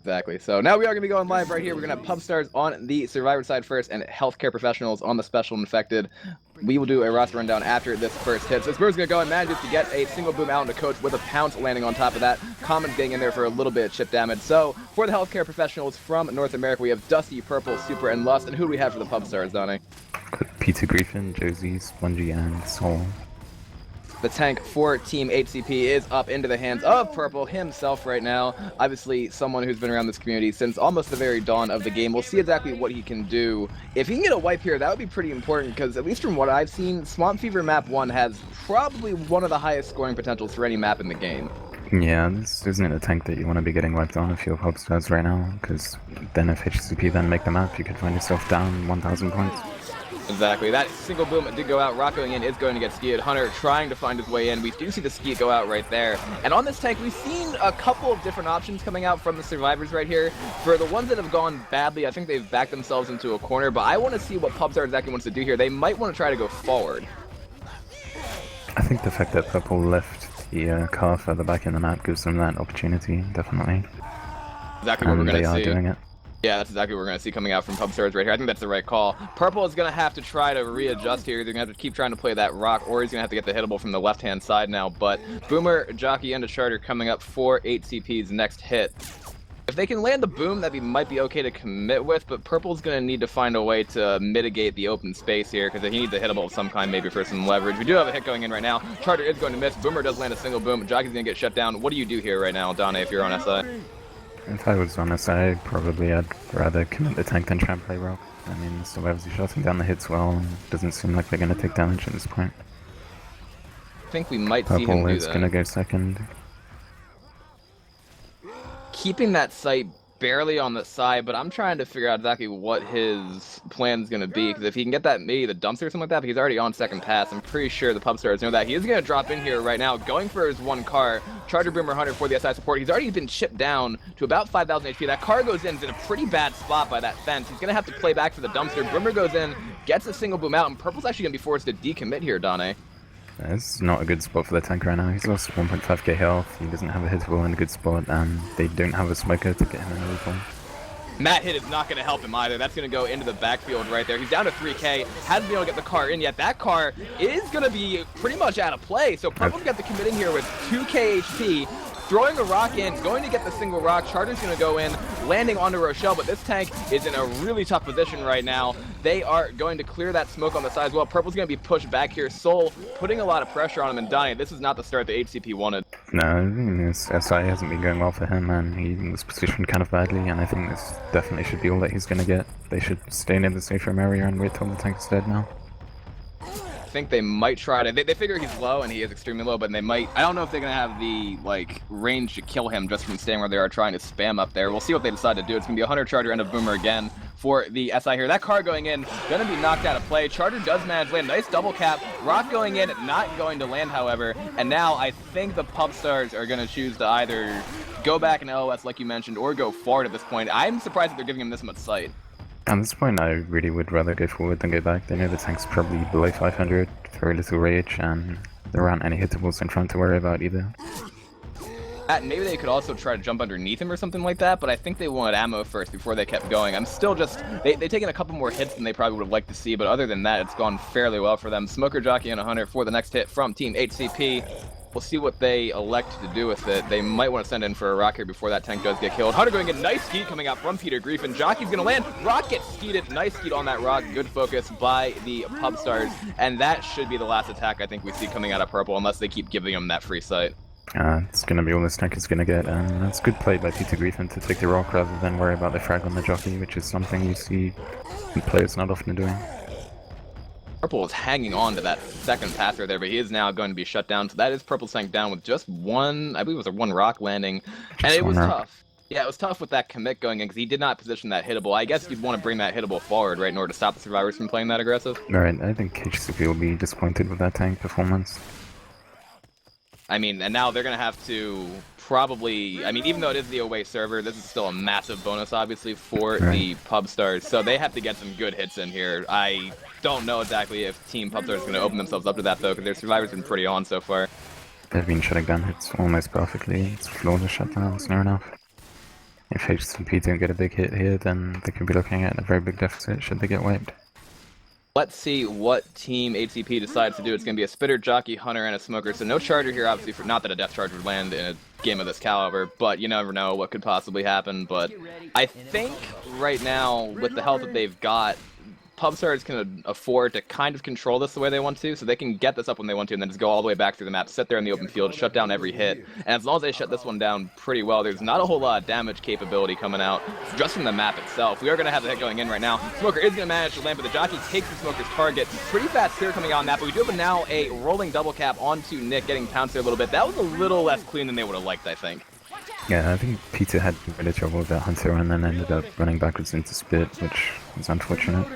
Exactly. So now we are going to be going live right here. We're going to have Pubstars on the Survivor side first and healthcare professionals on the Special Infected. We will do a roster rundown after this first hit. So Spurs going to go and manages to get a single boom out into Coach with a pounce landing on top of that. Common's getting in there for a little bit of chip damage. So for the healthcare professionals from North America, we have Dusty, Purple, Super, and Lust. And who do we have for the Pubstars, Donnie? Peter Griffin, Josie, Spongy, and Soul. The tank for Team HCP is up into the hands of Purple himself right now. Obviously, someone who's been around this community since almost the very dawn of the game. We'll see exactly what he can do. If he can get a wipe here, that would be pretty important, because at least from what I've seen, Swamp Fever Map 1 has probably one of the highest scoring potentials for any map in the game. Yeah, this isn't a tank that you want to be getting wiped on if you're Pubstars right now, because then if HCP then make the map, you could find yourself down 1,000 points. Exactly. That single boom did go out. Rock going in is going to get skied. Hunter trying to find his way in. We do see the ski go out right there. And on this tank, we've seen a couple of different options coming out from the survivors right here. For the ones that have gone badly, I think they've backed themselves into a corner. But I want to see what Pubstar exactly wants to do here. They might want to try to go forward. I think the fact that Purple left the car further back in the map gives them that opportunity, definitely. Exactly what we're going to see. They are doing it. Yeah, that's exactly what we're going to see coming out from Pubstars right here. I think that's the right call. Purple is going to have to try to readjust here. They're going to have to keep trying to play that rock, or he's going to have to get the hittable from the left-hand side now. But Boomer, Jockey, and a Charter coming up for 8CP's next hit. If they can land the boom, that might be okay to commit with, but Purple's going to need to find a way to mitigate the open space here, because he needs a hittable of some kind maybe for some leverage. We do have a hit going in right now. Charter is going to miss. Boomer does land a single boom. Jockey's going to get shut down. What do you do here right now, Donna, if you're on SI? If I was on SI, probably I'd rather commit the tank than try and play rock. I mean, still obviously shutting down the hits well, and doesn't seem like they're going to take damage at this point. I think we might see him do that. Purple is going to go second. Keeping that sight barely on the side, but I'm trying to figure out exactly what his plan's going to be, because if he can get that, maybe the dumpster or something like that, but he's already on second pass. I'm pretty sure the Pubstars know that. He is going to drop in here right now, going for his one car. Charger, Boomer, Hunter for the SI support. He's already been chipped down to about 5,000 HP. That car goes in, is in a pretty bad spot by that fence. He's going to have to play back for the dumpster. Boomer goes in, gets a single boom out, and Purple's actually going to be forced to decommit here, Dane. It's not a good spot for the tank right now. He's lost 1.5k health, he doesn't have a hittable in a good spot, and they don't have a smoker to get him in the reform. That hit is not going to help him either. That's going to go into the backfield right there. He's down to 3k, hasn't been able to get the car in yet. That car is going to be pretty much out of play, so Purple's got the commit in here with 2k HP. Throwing a rock in, going to get the single rock. Charter's going to go in, landing onto Rochelle, but this tank is in a really tough position right now. They are going to clear that smoke on the side as well. Purple's going to be pushed back here. Soul putting a lot of pressure on him, and Donnie, this is not the start the HCP wanted. No, his SI hasn't been going well for him, and he was positioned kind of badly, and I think this definitely should be all that he's going to get. They should stay near the safe room area and wait till the tank's dead now. I think they might try to, they figure he's low and he is extremely low, but they might, I don't know if they're going to have the, like, range to kill him just from staying where they are trying to spam up there. We'll see what they decide to do. It's going to be a Hunter, Charger, and a Boomer again for the SI here. That car going in, going to be knocked out of play. Charger does manage to land. Nice double cap. Rock going in, not going to land, however. And now I think the Pubstars are going to choose to either go back in LOS, like you mentioned, or go forward at this point. I'm surprised that they're giving him this much sight. At this point, I really would rather go forward than go back. They know the tank's probably below 500, very little rage, and there aren't any hittables in front to worry about either. Maybe they could also try to jump underneath him or something like that, but I think they wanted ammo first before they kept going. I'm still just, they've taken a couple more hits than they probably would have liked to see, but other than that, it's gone fairly well for them. Smoker, Jockey, and a Hunter for the next hit from Team HCP. We'll see what they elect to do with it. They might want to send in for a rock here before that tank does get killed. Hunter going in, nice skeet coming out from Peter Griffin. Jockey's going to land. Rock gets skeeted. Nice skeet on that rock. Good focus by the Pubstars. And that should be the last attack I think we see coming out of Purple, unless they keep giving him that free sight. It's going to be all this tank is going to get, and that's good play by Peter Griffin to take the rock rather than worry about the frag on the jockey, which is something you see players not often doing. Purple is hanging on to that second passer there, but he is now going to be shut down. So that is Purple sank down with just one, I believe it was a one rock landing. And it was tough. Yeah, it was tough with that commit going in because he did not position that hittable. I guess you'd want to bring that hittable forward, right, in order to stop the survivors from playing that aggressive. Right, I think HCP will be disappointed with that tank performance. I mean, and now they're going to have to probably, I mean, even though it is the away server, this is still a massive bonus, obviously, for the Pubstars. So they have to get some good hits in here. I don't know exactly if Team Pubstars is going to open themselves up to that, though, because their survivors have been pretty on so far. They've been shutting down hits almost perfectly. It's flawless shutdowns, near enough. If HCP don't get a big hit here, then they could be looking at a very big deficit should they get wiped. Let's see what team HCP decides to do. It's going to be a spitter, jockey, hunter, and a smoker. So no charger here, obviously, for not that a death charge would land in a game of this caliber, but you never know what could possibly happen. But I think right now, with the health that they've got, Pubstar can afford to kind of control this the way they want to, so they can get this up when they want to, and then just go all the way back through the map, sit there in the open field, shut down every hit. And as long as they shut this one down pretty well, there's not a whole lot of damage capability coming out just from the map itself. We are going to have the hit going in right now. Smoker is going to manage to land, but the jockey takes the Smoker's target. Pretty fast clear coming out on that, but we do have now a rolling double cap onto Nick, getting pounced there a little bit. That was a little less clean than they would have liked, I think. Yeah, I think Peter had a bit of trouble with that hunter and then ended up running backwards into spit, which is unfortunate.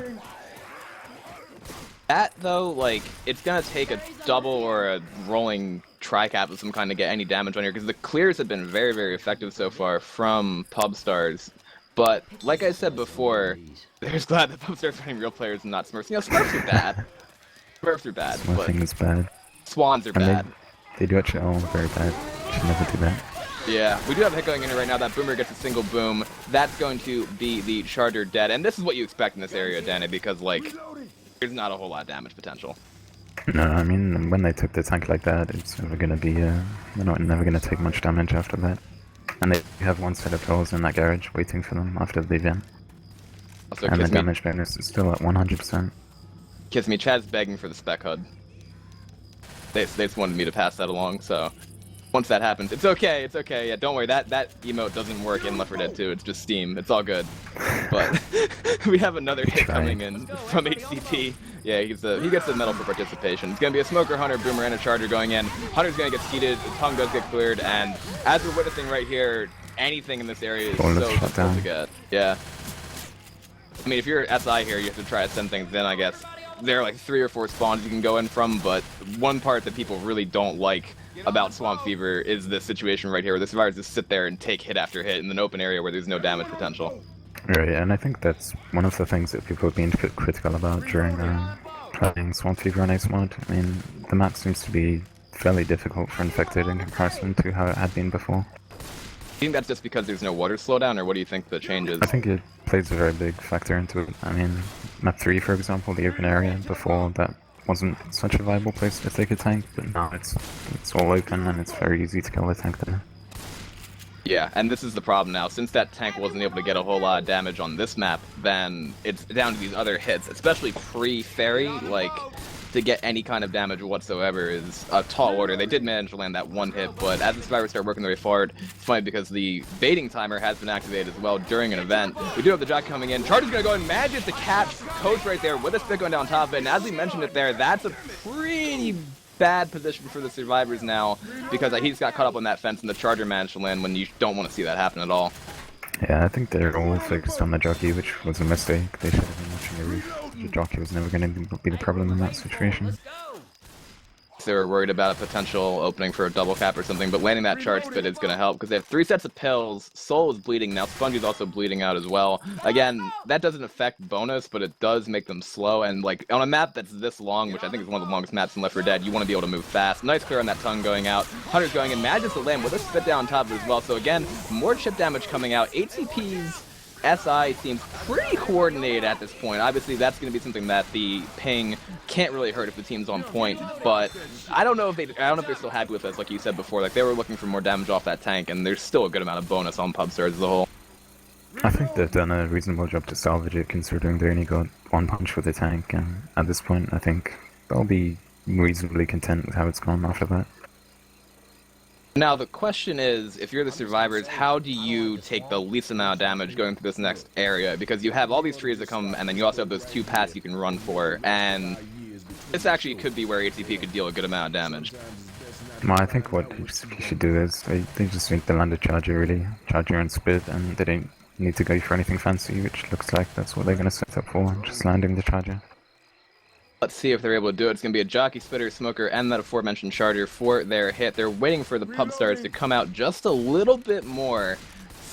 That, though, like, it's going to take a double or a rolling tri-cap of some kind to get any damage on here, because the clears have been very, very effective so far from Pubstars. But, like I said before, there's glad that Pubstars are running real players and not Smurfs. You know, Smurfs are bad. Smurfs are bad, Smurfing is bad. Swans are bad. They do actually, very bad. Should never do that. Yeah, we do have a hit going in right now. That Boomer gets a single boom. That's going to be the Charger dead. And this is what you expect in this area, Danny, because, like, there's not a whole lot of damage potential. No, I mean, when they took the tank like that, it's never going to be, they're never going to take much damage after that. And they have one set of pills in that garage waiting for them after the event. Also, and the damage bonus is still at 100%. Kiss me, Chad's begging for the spec HUD. They just wanted me to pass that along, so once that happens, it's okay, yeah, don't worry, that emote doesn't work in Left 4 Dead 2, it's just Steam, it's all good. But we have another hit coming in from HCP. Yeah, he gets the medal for participation. It's gonna be a Smoker, Hunter, Boomer, and a Charger going in. Hunter's gonna get seated, the tongue does get cleared, and as we're witnessing right here, anything in this area is so difficult to get. Yeah. I mean, if you're SI here, you have to try to send things in, I guess. There are like 3 or 4 spawns you can go in from, but one part that people really don't like about Swamp Fever is this situation right here, where the survivors just sit there and take hit after hit in an open area where there's no damage potential. Right, and I think that's one of the things that people have been critical about during playing Swamp Fever on Ace Mod. I mean, the map seems to be fairly difficult for Infected in comparison to how it had been before. Do you think that's just because there's no water slowdown, or what do you think the change is? I think it plays a very big factor into it. I mean, map 3, for example, the open area, before that wasn't such a viable place to take a tank, but now it's all open and it's very easy to kill a tank there. Yeah, and this is the problem now. Since that tank wasn't able to get a whole lot of damage on this map, then it's down to these other hits, especially pre-ferry, like, to get any kind of damage whatsoever is a tall order. They did manage to land that one hit, but as the survivors start working their way forward, it's funny because the baiting timer has been activated as well during an event. We do have the jockey coming in. Charger's gonna go and manages to catch Coach right there with a stick going down top of it, and as we mentioned it there, that's a pretty bad position for the survivors now, because he just got caught up on that fence and the Charger managed to land when you don't want to see that happen at all. Yeah, I think they're all focused on the jockey, which was a mistake. They should have been watching the roof. The jockey was never going to be the problem in that situation. They were worried about a potential opening for a double cap or something, but landing that charge spit is going to help because they have 3 sets of pills. Soul is bleeding now. Spongy's also bleeding out as well. Again, that doesn't affect bonus, but it does make them slow. And like on a map that's this long, which I think is one of the longest maps in Left 4 Dead, you want to be able to move fast. Nice clear on that tongue going out. Hunter's going in, manages to land with a spit down on top of it as well. So again, more chip damage coming out. HCP's SI seems pretty coordinated at this point. Obviously, that's going to be something that the ping can't really hurt if the team's on point. But I don't know if they're still happy with this, like you said before. Like they were looking for more damage off that tank, and there's still a good amount of bonus on Pubstars as a whole. I think they've done a reasonable job to salvage it, considering they only got 1 punch with the tank. And at this point, I think they'll be reasonably content with how it's gone after that. Now, the question is, if you're the survivors, how do you take the least amount of damage going through this next area? Because you have all these trees that come, and then you also have those 2 paths you can run for, and this actually could be where HCP could deal a good amount of damage. Well, I think what HCP should do is, they just need to land a Charger, really. Charger and Spit, and they don't need to go for anything fancy, which looks like that's what they're going to set up for, just landing the Charger. Let's see if they're able to do it. It's going to be a Jockey, Spitter, Smoker, and that aforementioned Charger for their hit. They're waiting for the Pubstars to come out just a little bit more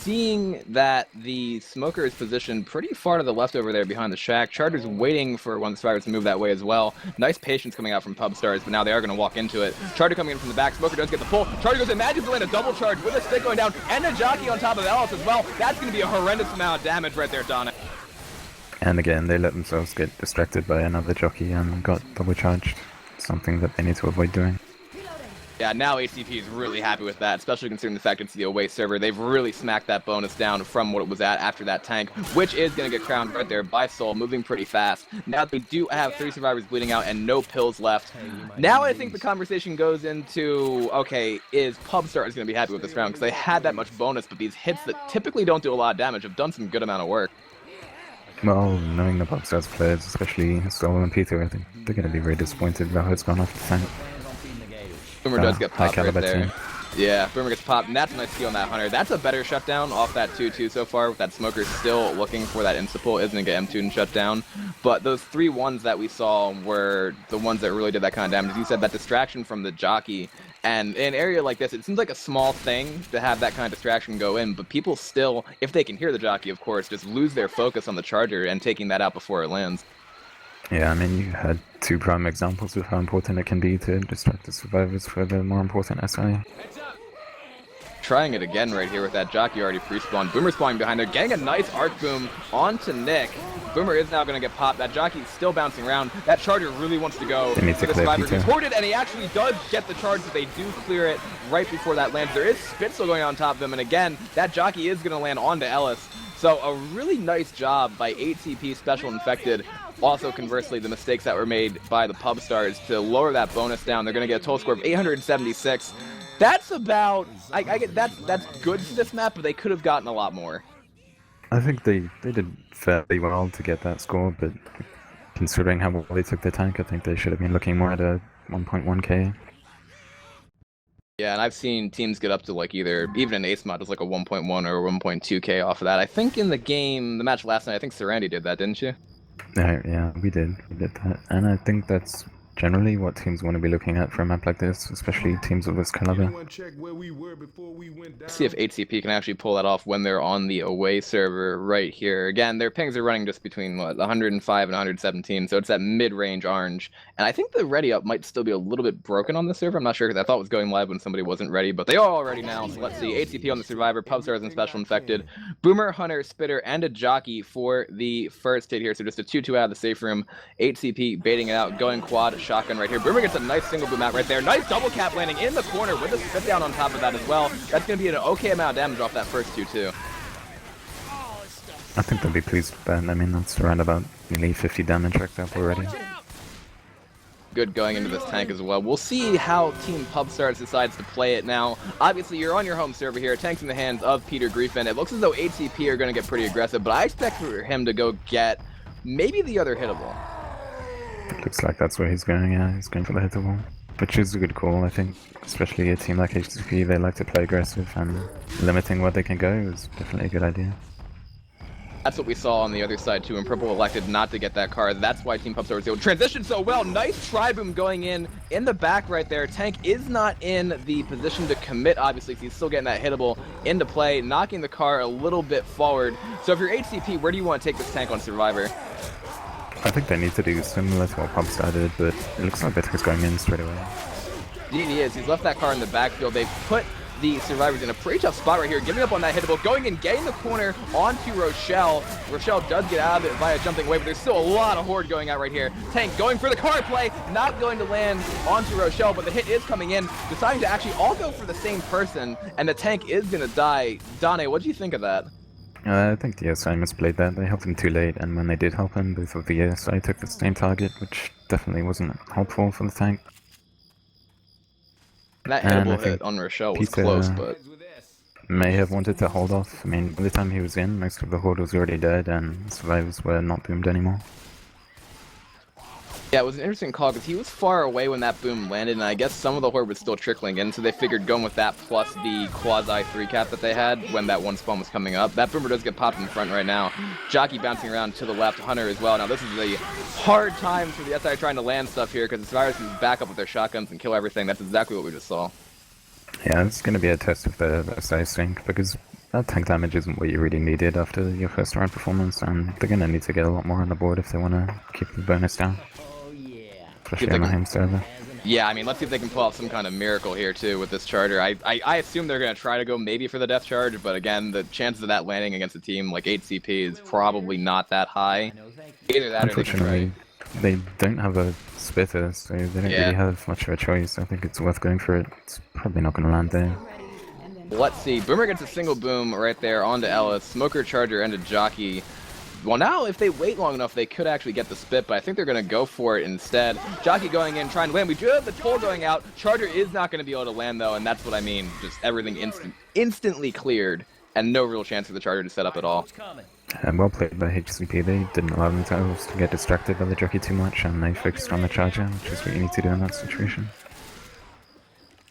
seeing that the smoker is positioned pretty far to the left over there behind the shack. Charter's waiting for one of the survivors to move that way as well. Nice patience coming out from Pubstars, but now they are going to walk into it. Charter coming in from the back. Smoker does get the pull. Charter goes in, manages to land a double charge with a stick going down, and a jockey on top of Ellis as well. That's going to be a horrendous amount of damage right there, Donna. And again, they let themselves get distracted by another jockey and got double charged. Something that they need to avoid doing. Yeah, now HCP is really happy with that, especially considering the fact it's the away server. They've really smacked that bonus down from what it was at after that tank, which is going to get crowned right there by Soul, moving pretty fast. Now they do have 3 survivors bleeding out and no pills left. Now I think the conversation goes into, okay, is Pubstar going to be happy with this round? Because they had that much bonus, but these hits that typically don't do a lot of damage have done some good amount of work. Well, knowing the Pubstars players, especially Soul and Peter, I think they're going to be very disappointed about how it's gone off the tank. Boomer does get popped right there. Team. Yeah, Boomer gets popped, and that's a nice steal on that Hunter. That's a better shutdown off that 2-2 so far, with that Smoker still looking for that insta-pull. Isn't going to get M2 and shut down. But those 3 ones that we saw were the ones that really did that kind of damage. As you said, that distraction from the jockey. And in an area like this, it seems like a small thing to have that kind of distraction go in, but people still, if they can hear the jockey, of course, just lose their focus on the charger and taking that out before it lands. Yeah, I mean, you had 2 prime examples of how important it can be to distract the survivors for the more important SI. Trying it again right here with that jockey already pre-spawned. Boomer spawning behind there, getting a nice arc boom onto Nick. Boomer is now going to get popped. That jockey's still bouncing around. That charger really wants to go for the survivor who's hoarded, and he actually does get the charge, but they do clear it right before that lands. There is spit still going on top of them, and again, that jockey is going to land onto Ellis. So a really nice job by 8CP Special Infected. Also, conversely, the mistakes that were made by the Pubstars to lower that bonus down. They're going to get a total score of 876. That's about, I get that's good for this map, but they could have gotten a lot more. I think they did fairly well to get that score, but considering how well they took the tank, I think they should have been looking more at a 1.1k. Yeah, and I've seen teams get up to like even an ace mod is like a 1.1 or 1.2k off of that. I think in the game, the match last night, I think Sarandi did that, didn't you? Yeah, we did that, and I think that's generally what teams want to be looking at for a map like this, especially teams of this caliber. See if 8CP can actually pull that off when they're on the away server right here. Again, their pings are running just between, 105 and 117, so it's that mid-range orange. And I think the ready up might still be a little bit broken on the server. I'm not sure, because I thought it was going live when somebody wasn't ready, but they are all ready now. So let's see, 8CP on the Survivor, Pubstars and Special Infected, Boomer, Hunter, Spitter, and a Jockey for the first hit here. So just a 2-2 out of the safe room. 8CP baiting it out, going quad, shotgun right here. Boomer gets a nice single boom out right there. Nice double cap landing in the corner with a spit down on top of that as well. That's going to be an okay amount of damage off that first 2-2. I think they'll be pleased with that. I mean, that's around about nearly 50 damage racked up already. Good going into this tank as well. We'll see how Team Pubstars decides to play it now. Obviously, you're on your home server here. Tank's in the hands of Peter Griffin. It looks as though 8CP are going to get pretty aggressive, but I expect for him to go get maybe the other hittable. Looks like that's where he's going, yeah. He's going for the hittable. Which is a good call, I think. Especially a team like HTTP, they like to play aggressive, and limiting what they can go is definitely a good idea. That's what we saw on the other side too, and Purple elected not to get that card. That's why Team Pubstar was able to transition so well. Nice tri-boom going in the back right there. Tank is not in the position to commit, obviously, because he's still getting that hittable into play, knocking the car a little bit forward. So if you're HCP, where do you want to take this tank on Survivor? I think they need to do similar to what Pubstar did, but it looks like Bitter's going in straight away. Indeed he is. He's left that car in the backfield. They've put the survivors in a pretty tough spot right here, giving up on that hittable, going and getting the corner onto Rochelle. Rochelle does get out of it via jumping away, but there's still a lot of horde going out right here. Tank going for the car play, not going to land onto Rochelle, but the hit is coming in, deciding to actually all go for the same person, and the tank is going to die. Dane, what do you think of that? I think the SI misplayed that. They helped him too late, and when they did help him, both of the SI took the same target, which definitely wasn't helpful for the tank. That hittable hit on Rochelle was close, but may have wanted to hold off. I mean, by the time he was in, most of the horde was already dead, and survivors were not boomed anymore. Yeah, it was an interesting call because he was far away when that boom landed, and I guess some of the horde was still trickling in, so they figured going with that plus the quasi 3 cap that they had when that one spawn was coming up. That boomer does get popped in front right now. Jockey bouncing around to the left, Hunter as well. Now this is a hard time for the SI trying to land stuff here because the survivors can back up with their shotguns and kill everything. That's exactly what we just saw. Yeah, it's going to be a test of the SI sync because that tank damage isn't what you really needed after your first round performance, and they're gonna need to get a lot more on the board if they want to keep the bonus down. Especially on the home server. Yeah, I mean, let's see if they can pull off some kind of miracle here, too, with this charger. I assume they're going to try to go maybe for the death charge, but again, the chances of that landing against a team like 8CP is probably not that high. Either that or they can try. They don't have a spitter, so they don't really have much of a choice. I think it's worth going for it. It's probably not going to land there. Let's see. Boomer gets a single boom right there onto Ellis. Smoker, Charger, and a Jockey. Well, now, if they wait long enough, they could actually get the spit, but I think they're going to go for it instead. Jockey going in, trying to land. We do have the toll going out. Charger is not going to be able to land, though, and that's what I mean. Just everything instantly cleared, and no real chance for the Charger to set up at all. Well played by HCP. They didn't allow themselves to get distracted by the Jockey too much, and they focused on the Charger, which is what you need to do in that situation.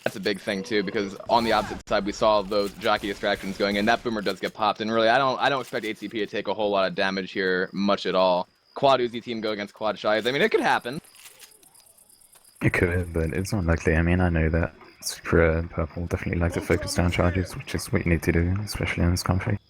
That's a big thing too, because on the opposite side we saw those Jockey distractions going in. That Boomer does get popped, and really I don't expect HCP to take a whole lot of damage here, much at all. Quad Uzi team go against Quad Shies. I mean, it could happen. It could, but it's not likely. I mean, I know that Super and Purple definitely like to focus down charges, which is what you need to do, especially in this conflict.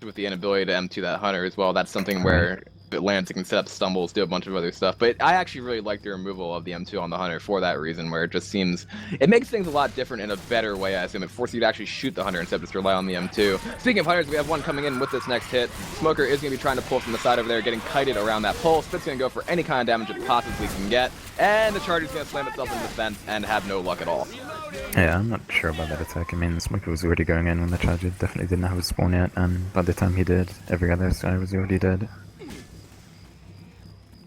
With the inability to M2 that Hunter as well, that's something where if it lands, it can set up stumbles, do a bunch of other stuff. But I actually really like the removal of the M2 on the Hunter for that reason, where it just seems... It makes things a lot different in a better way, I assume. It forces you to actually shoot the Hunter instead of just rely on the M2. Speaking of Hunters, we have one coming in with this next hit. Smoker is going to be trying to pull from the side over there, getting kited around that pole. Spit's going to go for any kind of damage it possibly can get. And the Charger's going to slam itself into the fence and have no luck at all. Yeah, I'm not sure about that attack. I mean, the Smoker was already going in when the Charger definitely didn't have a spawn yet, and by the time he did, every other guy was already dead.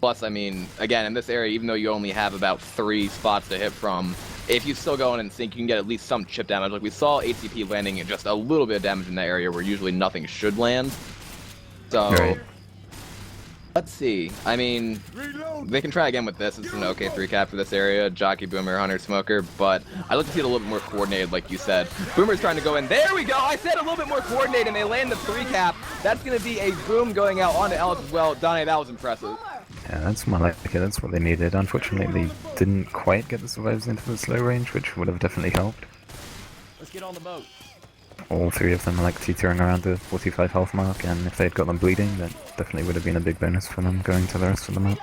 Plus, I mean, again, in this area, even though you only have about 3 spots to hit from, if you still go in and sink, you can get at least some chip damage. Like we saw ACP landing at just a little bit of damage in that area where usually nothing should land. So, right. Let's see. I mean, they can try again with this. It's an okay 3-cap for this area. Jockey, Boomer, Hunter, Smoker. But I'd like to see it a little bit more coordinated, like you said. Boomer's trying to go in. There we go! I said a little bit more coordinated, and they land the 3-cap. That's going to be a boom going out onto Ellis as well. Donnie, that was impressive. Yeah, that's more like it. That's what they needed. Unfortunately, they didn't quite get the survivors into the slow range, which would have definitely helped. Let's get on the boat. All 3 of them are like teetering around the 45 health mark, and if they'd got them bleeding, that definitely would have been a big bonus for them going to the rest of the map.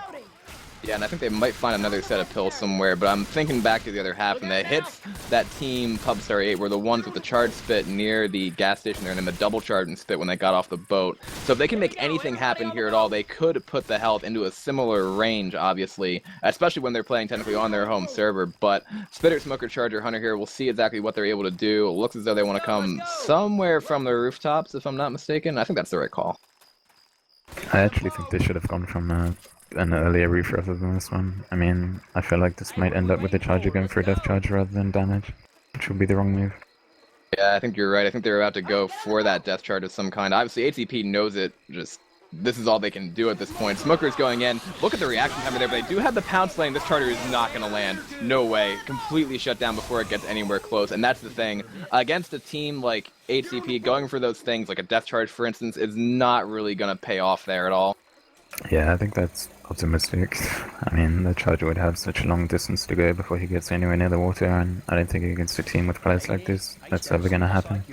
Yeah, and I think they might find another set of pills somewhere, but I'm thinking back to the other half, and the hits that team Pubstar 8 were the ones with the charge spit near the gas station there, and then the double charge and spit when they got off the boat. So if they can make anything happen here at all, they could put the health into a similar range, obviously, especially when they're playing technically on their home server. But Spitter, Smoker, Charger, Hunter here, we'll see exactly what they're able to do. It looks as though they want to come somewhere from the rooftops, if I'm not mistaken. I think that's the right call. I actually think they should have gone from an earlier roof rather than this one. I mean, I feel like this might end up with the Charger going for a death charge rather than damage, which would be the wrong move. Yeah, I think you're right. I think they're about to go for that death charge of some kind. Obviously, ATP knows it. Just this is all they can do at this point. Smoker's going in. Look at the reaction time there, but they do have the pounce lane. This Charger is not going to land. No way. Completely shut down before it gets anywhere close. And that's the thing. Against a team like ATP, going for those things like a death charge, for instance, is not really going to pay off there at all. Yeah, I think that's optimistic. I mean, the Charger would have such a long distance to go before he gets anywhere near the water, and I don't think against a team with players like this, that's ever going to happen.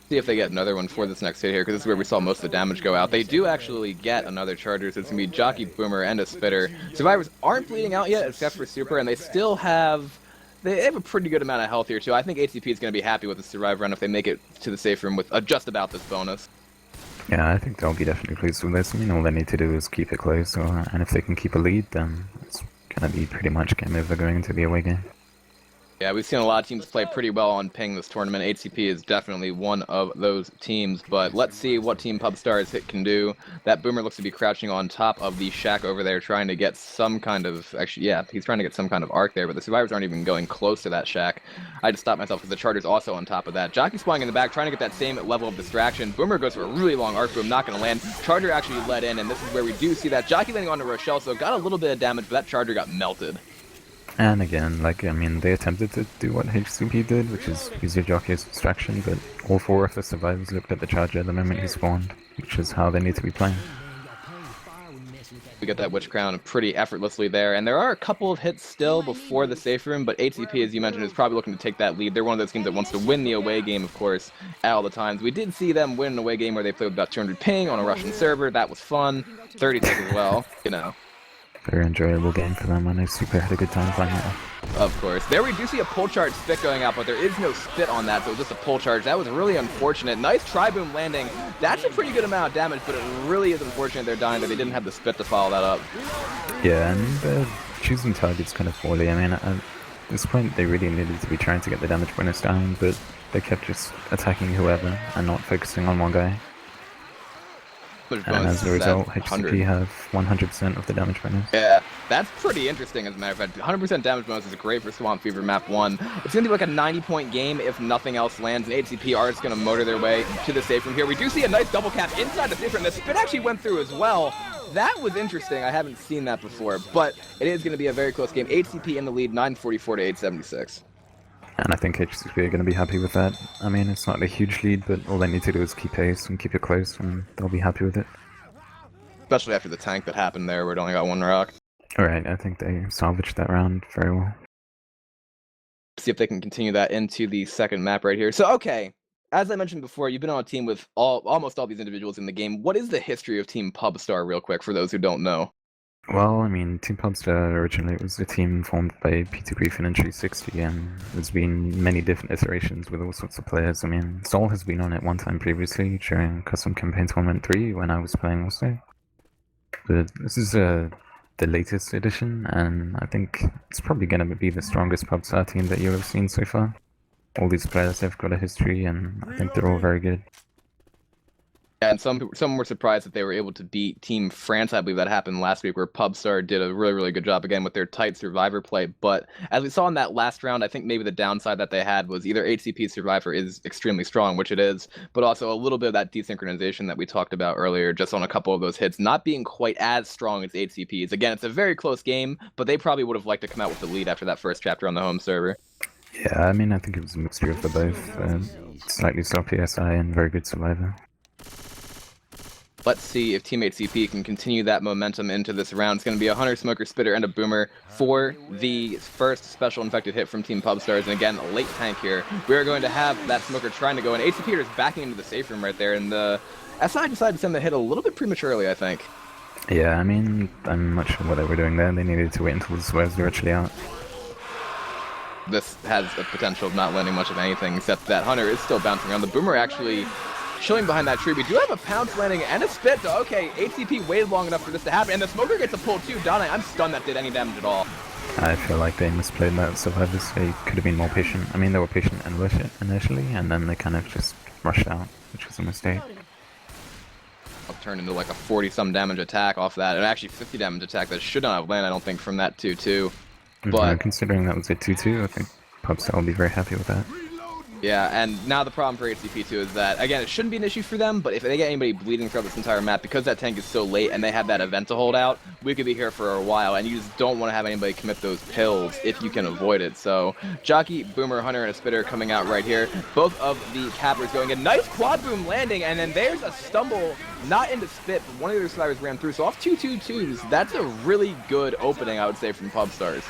See if they get another one for this next hit here, because this is where we saw most of the damage go out. They do actually get another Charger, so it's going to be Jockey, Boomer, and a Spitter. Survivors aren't bleeding out yet, except for Super, and they still have... They have a pretty good amount of health here, too. I think ATP is going to be happy with the Survivor run if they make it to the safe room with just about this bonus. Yeah, I think they'll be definitely pleased with this. I mean, all they need to do is keep it close, and if they can keep a lead, then it's going to be pretty much game over going into the away game. Yeah, we've seen a lot of teams play pretty well on ping this tournament. HCP is definitely one of those teams, but let's see what Team Pubstar's hit can do. That Boomer looks to be crouching on top of the shack over there, trying to get some kind of... Actually, yeah, he's trying to get some kind of arc there, but the Survivors aren't even going close to that shack. I had to stop myself because the Charger's also on top of that. Jockey's flying in the back, trying to get that same level of distraction. Boomer goes for a really long arc boom, not going to land. Charger actually let in, and this is where we do see that Jockey landing onto Rochelle, so got a little bit of damage, but that Charger got melted. And again, like, I mean, they attempted to do what HCP did, which is use your Jockey as distraction, but all 4 of the survivors looked at the Charger the moment he spawned, which is how they need to be playing. We get that Witch Crown pretty effortlessly there, and there are a couple of hits still before the safe room, but HCP, as you mentioned, is probably looking to take that lead. They're one of those teams that wants to win the away game, of course, at all the times. We did see them win an away game where they played with about 200 ping on a Russian server. That was fun. 30 tick as well, you know. Very enjoyable game for them, and I super had a good time playing it. Of course. There we do see a pull charge spit going out, but there is no spit on that, so it was just a pull charge. That was really unfortunate. Nice tri-boom landing. That's a pretty good amount of damage, but it really is unfortunate they're dying that they didn't have the spit to follow that up. Yeah, and choosing targets kind of poorly. I mean, at this point they really needed to be trying to get the damage bonus down, but they kept just attacking whoever and not focusing on one guy. And as a result, HCP have 100% of the damage bonus. Yeah, that's pretty interesting as a matter of fact. 100% damage bonus is great for Swamp Fever Map 1. It's going to be like a 90-point game if nothing else lands, and HCP are just going to motor their way to the safe room here. We do see a nice double cap inside the safe room. The spit actually went through as well. That was interesting. I haven't seen that before, but it is going to be a very close game. HCP in the lead, 944 to 876. And I think HCP are going to be happy with that. I mean, it's not a huge lead, but all they need to do is keep pace and keep it close, and they'll be happy with it. Especially after the tank that happened there, where it only got one rock. Alright, I think they salvaged that round very well. See if they can continue that into the second map right here. So, okay, as I mentioned before, you've been on a team with almost all these individuals in the game. What is the history of Team Pubstar, real quick, for those who don't know? Well, I mean, Team Pubstar originally was a team formed by Peter Griffin and 360, and there's been many different iterations with all sorts of players. I mean, Sol has been on it one time previously during Custom Campaign Tournament 3 when I was playing also. But this is the latest edition, and I think it's probably going to be the strongest Pubstar team that you've ever seen so far. All these players have got a history, and I think they're all very good. And some were surprised that they were able to beat Team France. I believe that happened last week, where Pubstar did a really, really good job again with their tight Survivor play. But as we saw in that last round, I think maybe the downside that they had was either HCP Survivor is extremely strong, which it is, but also a little bit of that desynchronization that we talked about earlier, just on a couple of those hits, not being quite as strong as HCP's. Again, it's a very close game, but they probably would have liked to come out with the lead after that first chapter on the home server. Yeah, I mean, I think it was a mixture of the both. Slightly sloppy SI and very good Survivor. Let's see if Team HCP can continue that momentum into this round. It's going to be a Hunter, Smoker, Spitter, and a Boomer for the first special infected hit from Team Pubstars. And again, a late tank here. We are going to have that Smoker trying to go in. HCP is backing into the safe room right there, and the SI decided to send the hit a little bit prematurely, I think. Yeah, I mean, I'm not sure what they were doing there. They needed to wait until the swerves were actually out. This has the potential of not landing much of anything, except that Hunter is still bouncing around. The Boomer actually chilling behind that tree. We do have a pounce landing and a spit. So, okay, HCP waited long enough for this to happen. And the Smoker gets a pull too. Donna, I'm stunned that did any damage at all. I feel like they misplayed that Survivors. They could have been more patient. I mean, they were patient initially, and then they kind of just rushed out, which was a mistake. Turned into like a 40-some damage attack off that. And actually 50 damage attack that should not have landed, I don't think, from that 2-2. But considering that was a 2-2, I think Pubstar will be very happy with that. Yeah, and now the problem for HCP2 is that, again, it shouldn't be an issue for them, but if they get anybody bleeding throughout this entire map, because that tank is so late and they have that event to hold out, we could be here for a while, and you just don't want to have anybody commit those pills if you can avoid it. So, Jockey, Boomer, Hunter, and a Spitter coming out right here. Both of the cappers going in. Nice quad boom landing, and then there's a stumble, not into spit, but one of the other survivors ran through. So off 2-2-2s, that's a really good opening, I would say, from Pubstars.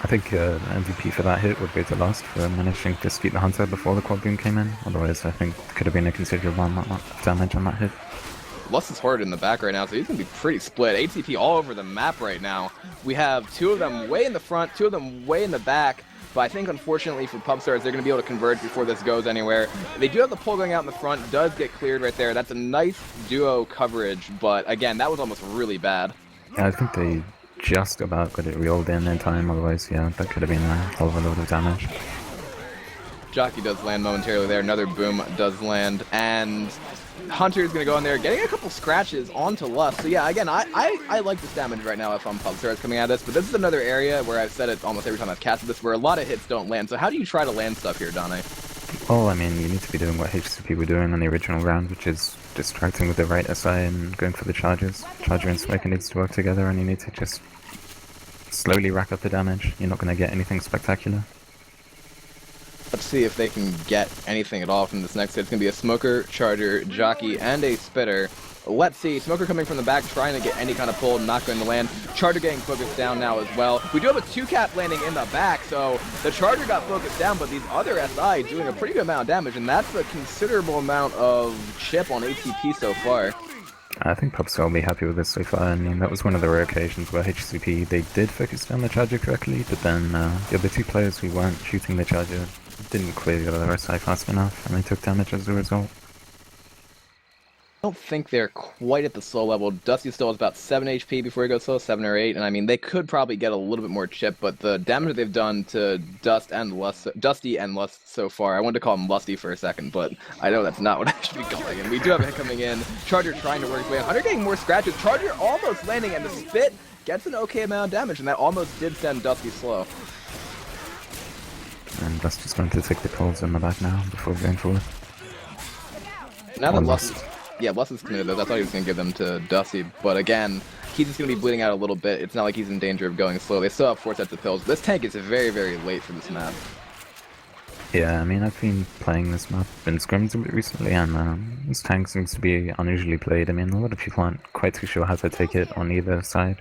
I think MVP for that hit would go to Lost for managing to skeet the Hunter before the quad boom came in. Otherwise, I think there could have been a considerable amount of damage on that hit. Lust is hard in the back right now, so he's going to be pretty split. HCP all over the map right now. We have two of them way in the front, two of them way in the back. But I think, unfortunately, for Pubstars, they're going to be able to converge before this goes anywhere. They do have the pull going out in the front. Does get cleared right there. That's a nice duo coverage. But, again, that was almost really bad. Yeah, I think they just about got it reeled in time. Otherwise, yeah, that could have been a hell of a load of damage. Jockey does land momentarily there. Another boom does land. And Hunter's going to go in there, getting a couple scratches onto Lust. So, yeah, again, I like this damage right now if I'm Pubstars coming at this. But this is another area where I've said it almost every time I've casted this, where a lot of hits don't land. So how do you try to land stuff here, Dane? Well, I mean, you need to be doing what HCP were doing on the original round, which is distracting with the right SI and going for the charges. Charger and Smoker needs to work together, and you need to just slowly rack up the damage. You're not going to get anything spectacular. Let's see if they can get anything at all from this next hit. It's going to be a Smoker, Charger, Jockey, and a Spitter. Let's see. Smoker coming from the back, trying to get any kind of pull, not going to land. Charger getting focused down now as well. We do have a 2-cap landing in the back, so the Charger got focused down, but these other SI doing a pretty good amount of damage, and that's a considerable amount of chip on ATP so far. I think Pubstar will be happy with this so far. I mean, that was one of the rare occasions where HCP, they did focus down the Charger correctly, but then the other two players who weren't shooting the Charger didn't clear the other SI fast enough, and they took damage as a result. I don't think they're quite at the slow level. Dusty still has about 7 HP before he goes slow, 7 or 8, and I mean, they could probably get a little bit more chip, but the damage that they've done to Dusty and Lust so far, I wanted to call him Lusty for a second, but I know that's not what I should be calling him. We do have a hit coming in. Charger trying to work his way. Hunter getting more scratches. Charger almost landing, and the Spit gets an okay amount of damage, and that almost did send Dusty slow. And Dusty's going to take the pulls in the back now before going forward. Now that Lust is committed those, I thought he was going to give them to Dusty, but again, he's just going to be bleeding out a little bit. It's not like he's in danger of going slow. They still have 4 sets of pills. This tank is very, very late for this map. Yeah, I mean, I've been playing this map in scrims a bit recently, and this tank seems to be unusually played. I mean, a lot of people aren't quite too sure how to take it on either side.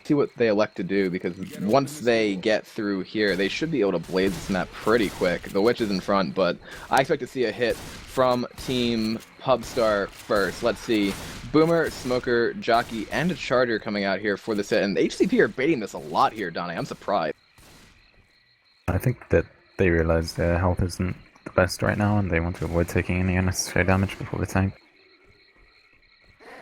See what they elect to do, because once they get through here, they should be able to blaze this map pretty quick. The Witch is in front, but I expect to see a hit from Team Pubstar first. Let's see. Boomer, Smoker, Jockey, and a Charger coming out here for this hit, and HCP are baiting this a lot here, Donnie. I'm surprised. I think that they realize their health isn't the best right now, and they want to avoid taking any unnecessary damage before the tank.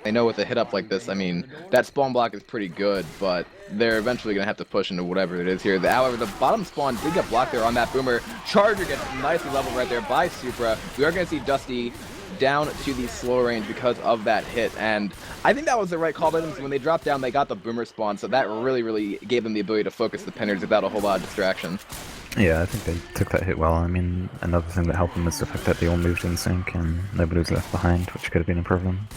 They know with a hit up like this, I mean, that spawn block is pretty good, but they're eventually going to have to push into whatever it is here. However, the bottom spawn did get blocked there on that Boomer. Charger gets nicely leveled right there by Supra. We are going to see Dusty down to the slow range because of that hit, and I think that was the right call by them. So when they dropped down, they got the Boomer spawn, so that really gave them the ability to focus the pinners without a whole lot of distraction. Yeah, I think they took that hit well. I mean, another thing that helped them is the fact that they all moved in sync and nobody was left behind, which could have been a problem.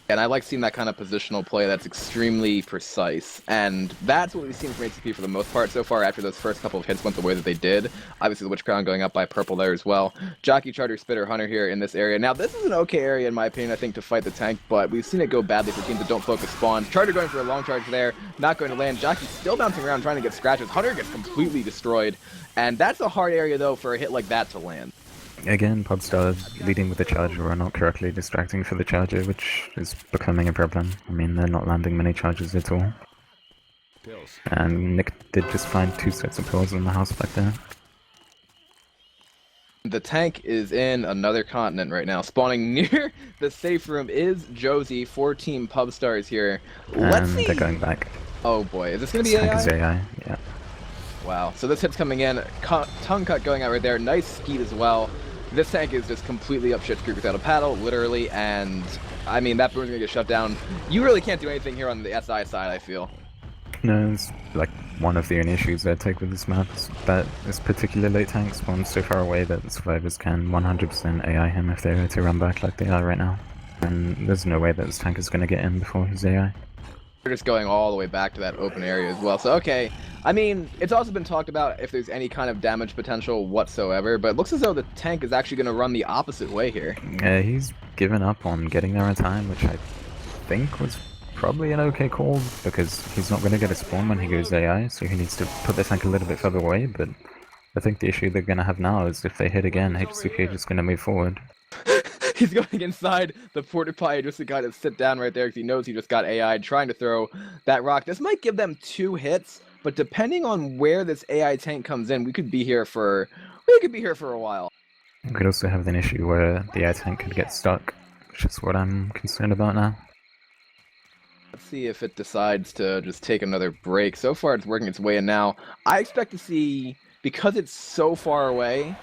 And I like seeing that kind of positional play that's extremely precise. And that's what we've seen from HCP for the most part so far after those first couple of hits went the way that they did. Obviously, the Witch Crown going up by purple there as well. Jockey, Charger, Spitter, Hunter here in this area. Now, this is an okay area, in my opinion, I think, to fight the tank, but we've seen it go badly for teams that don't focus spawns. Charger going for a long charge there, not going to land. Jockey still bouncing around trying to get scratches. Hunter gets completely destroyed. And that's a hard area, though, for a hit like that to land. Again, Pubstar leading with the Charger or not correctly distracting for the Charger, which is becoming a problem. I mean, they're not landing many charges at all. And Nick did just find 2 sets of pills in the house back there. The tank is in another continent right now. Spawning near the safe room is Josie. 4 Team Pubstars here. Let's see. They're going back. Oh boy, is this going to be Tank AI? is AI, yeah. Wow, so this hit's coming in. Tongue cut going out right there. Nice skeet as well. This tank is just completely up shit creek without a paddle, literally, and I mean, that Boomer's gonna get shut down. You really can't do anything here on the SI side, I feel. No, it's like one of the only issues I take with this map is that this particular late tank spawns so far away that the survivors can 100% AI him if they were to run back like they are right now. And there's no way that this tank is gonna get in before his AI. They're just going all the way back to that open area as well. So, okay. I mean, it's also been talked about if there's any kind of damage potential whatsoever, but it looks as though the tank is actually going to run the opposite way here. He's given up on getting there in time, which I think was probably an okay call, because he's not going to get a spawn when he goes AI, so he needs to put the tank a little bit further away, but I think the issue they're going to have now is if they hit again, HCP is just going to move forward. He's going inside the porta potty just to kind of sit down right there because he knows he just got AI trying to throw that rock. This might give them 2 hits, but depending on where this AI tank comes in, we could be here for a while. We could also have an issue where the AI tank could get stuck, which is what I'm concerned about now. Let's see if it decides to just take another break. So far, it's working its way in now. I expect to see, because it's so far away,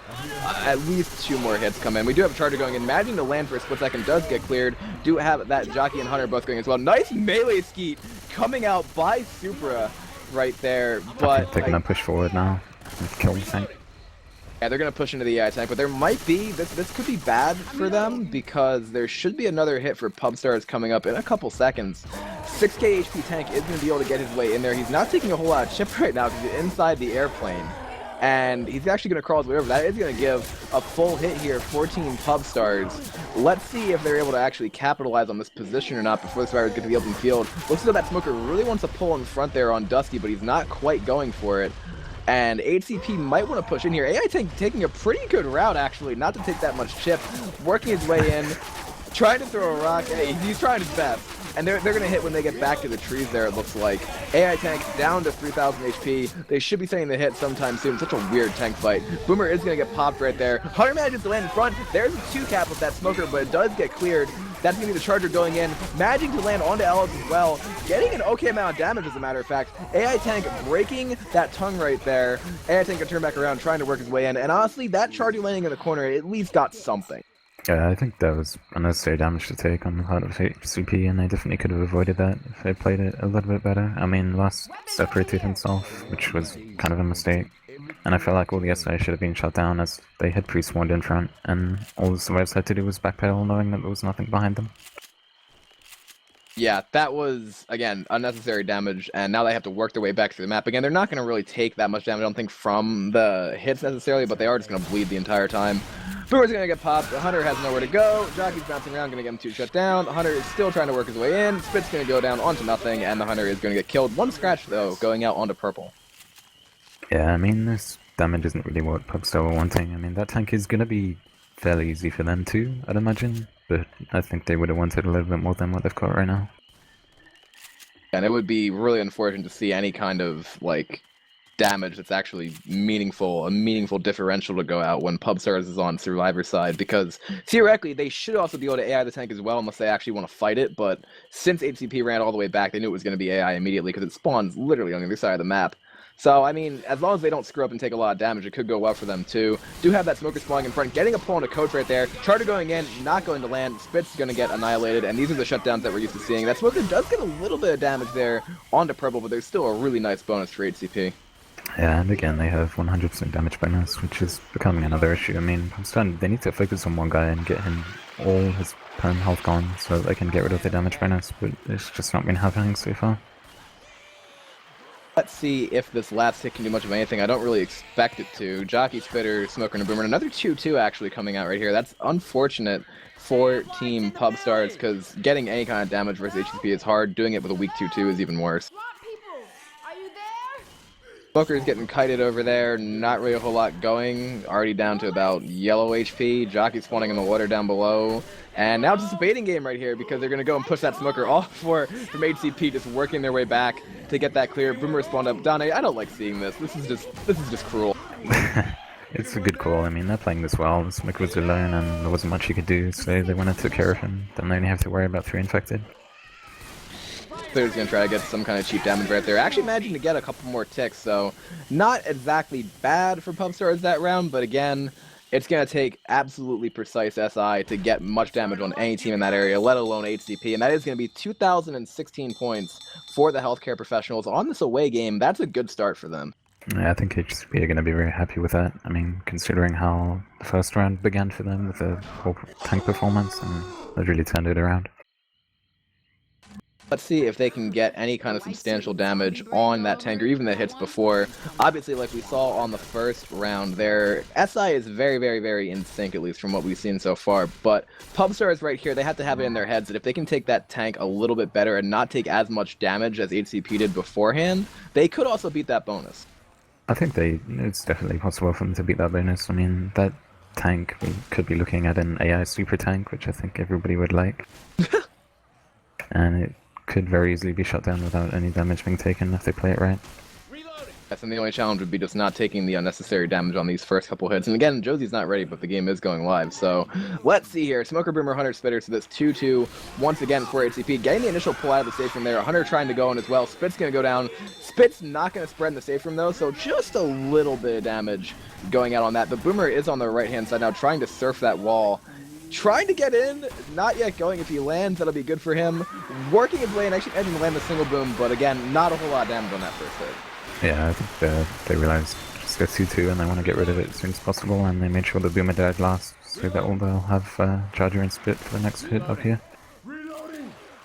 at least 2 more hits come in. We do have a Charger going in. Managing to land for a split second does get cleared. Do have that Jockey and Hunter both going as well. Nice melee skeet coming out by Supra right there. But they're going to push forward now and kill the tank. Yeah, they're going to push into the AI tank, but there might be, this could be bad for them because there should be another hit for Pubstars coming up in a couple seconds. 6k HP tank is going to be able to get his way in there. He's not taking a whole lot of chip right now because he's inside the airplane. and he's actually going to crawl his way over. That is going to give a full hit here for Team Pubstars. Let's see if they're able to actually capitalize on this position or not before the survivors get to the open field. Looks as though that Smoker really wants to pull in front there on Dusty, but he's not quite going for it. And HCP might want to push in here. AI Tank taking a pretty good route, actually, not to take that much chip, working his way in, trying to throw a rock. Hey, he's trying his best. And they're going to hit when they get back to the trees there, it looks like. AI Tank down to 3,000 HP. They should be setting the hit sometime soon. Such a weird tank fight. Boomer is going to get popped right there. Hunter manages to land in front. There's a 2-cap with that Smoker, but it does get cleared. That's going to be the Charger going in. Managing to land onto Ellis as well. Getting an okay amount of damage, as a matter of fact. AI Tank breaking that tongue right there. AI Tank can turn back around, trying to work his way in. And honestly, that Charger landing in the corner at least got something. Yeah, I think that was unnecessary damage to take on the part of HCP, and they definitely could have avoided that if they played it a little bit better. I mean, Last separated himself, which was kind of a mistake, and I feel like all the SI should have been shut down as they had pre-spawned in front, and all the survivors had to do was backpedal knowing that there was nothing behind them. Yeah, that was, again, unnecessary damage, and now they have to work their way back through the map. Again, they're not going to really take that much damage, I don't think, from the hits necessarily, but they are just going to bleed the entire time. Boomer's going to get popped. The Hunter has nowhere to go. Jockey's bouncing around, going to get him 2 shut down. The Hunter is still trying to work his way in. Spit's going to go down onto nothing, and the Hunter is going to get killed. 1 scratch, though, going out onto purple. Yeah, I mean, this damage isn't really what Pubstar were wanting. I mean, that tank is going to be fairly easy for them too, I'd imagine, but I think they would have wanted a little bit more than what they've got right now. And it would be really unfortunate to see any kind of, like, damage that's actually meaningful, a meaningful differential to go out when Pubstars is on Survivor side, because theoretically they should also be able to AI the tank as well unless they actually want to fight it, but since HCP ran all the way back, they knew it was going to be AI immediately because it spawns literally on the other side of the map. So, I mean, as long as they don't screw up and take a lot of damage, it could go well for them, too. Do have that Smoker spawning in front, getting a pull on a Coach right there. Charter going in, not going to land. Spit's going to get annihilated, and these are the shutdowns that we're used to seeing. That Smoker does get a little bit of damage there onto purple, but there's still a really nice bonus for HCP. Yeah, and again, they have 100% damage bonus, which is becoming another issue. I mean, they need to focus on one guy and get him all his perm health gone so that they can get rid of the damage bonus, but it's just not been happening so far. Let's see if this last hit can do much of anything. I don't really expect it to. Jockey, Spitter, Smoker, and a Boomer. Another 2-2 actually coming out right here. That's unfortunate for Team Pubstars because getting any kind of damage versus HCP is hard. Doing it with a weak 2-2 is even worse. Smoker's getting kited over there, not really a whole lot going, already down to about yellow HP, Jockey spawning in the water down below, and now it's just a baiting game right here because they're going to go and push that Smoker off from HCP, just working their way back to get that clear. Boomer spawned up. Dane, I don't like seeing this. This is just cruel. It's a good call. I mean, they're playing this well. Smoker was alone and there wasn't much he could do, so they went and took care of him. Then they only have to worry about 3 infected. Clear's going to try to get some kind of cheap damage right there. Actually managing to get a couple more ticks, so not exactly bad for Pubstars that round, but again, it's going to take absolutely precise SI to get much damage on any team in that area, let alone HCP, and that is going to be 2,016 points for the healthcare professionals on this away game. That's a good start for them. Yeah, I think HCP are going to be very happy with that. I mean, considering how the first round began for them with the whole tank performance, and they've really turned it around. Let's see if they can get any kind of substantial damage on that tank or even the hits before. Obviously, like we saw on the first round, their SI is very, very, very in sync, at least from what we've seen so far. But Pubstars right here, they have to have it in their heads that if they can take that tank a little bit better and not take as much damage as HCP did beforehand, they could also beat that bonus. I think it's definitely possible for them to beat that bonus. I mean, that tank, we could be looking at an AI super tank, which I think everybody would like. And it could very easily be shut down without any damage being taken if they play it right. Yes, and the only challenge would be just not taking the unnecessary damage on these first couple hits. And again, Josie's not ready, but the game is going live. So let's see here. Smoker, Boomer, Hunter, Spitter. So that's 2-2 once again for HCP. Getting the initial pull out of the safe room there. Hunter trying to go in as well. Spit's going to go down. Spit's not going to spread in the safe room though, so just a little bit of damage going out on that. The Boomer is on the right-hand side now, trying to surf that wall. Trying to get in, not yet going. If he lands, that'll be good for him. Working his way in, actually edging to land a single boom, but again, not a whole lot of damage on that first hit. Yeah, I think they realized just go 2-2 and they want to get rid of it as soon as possible, and they made sure the Boomer died last, so that they'll have Charger and Spit for the next hit up here.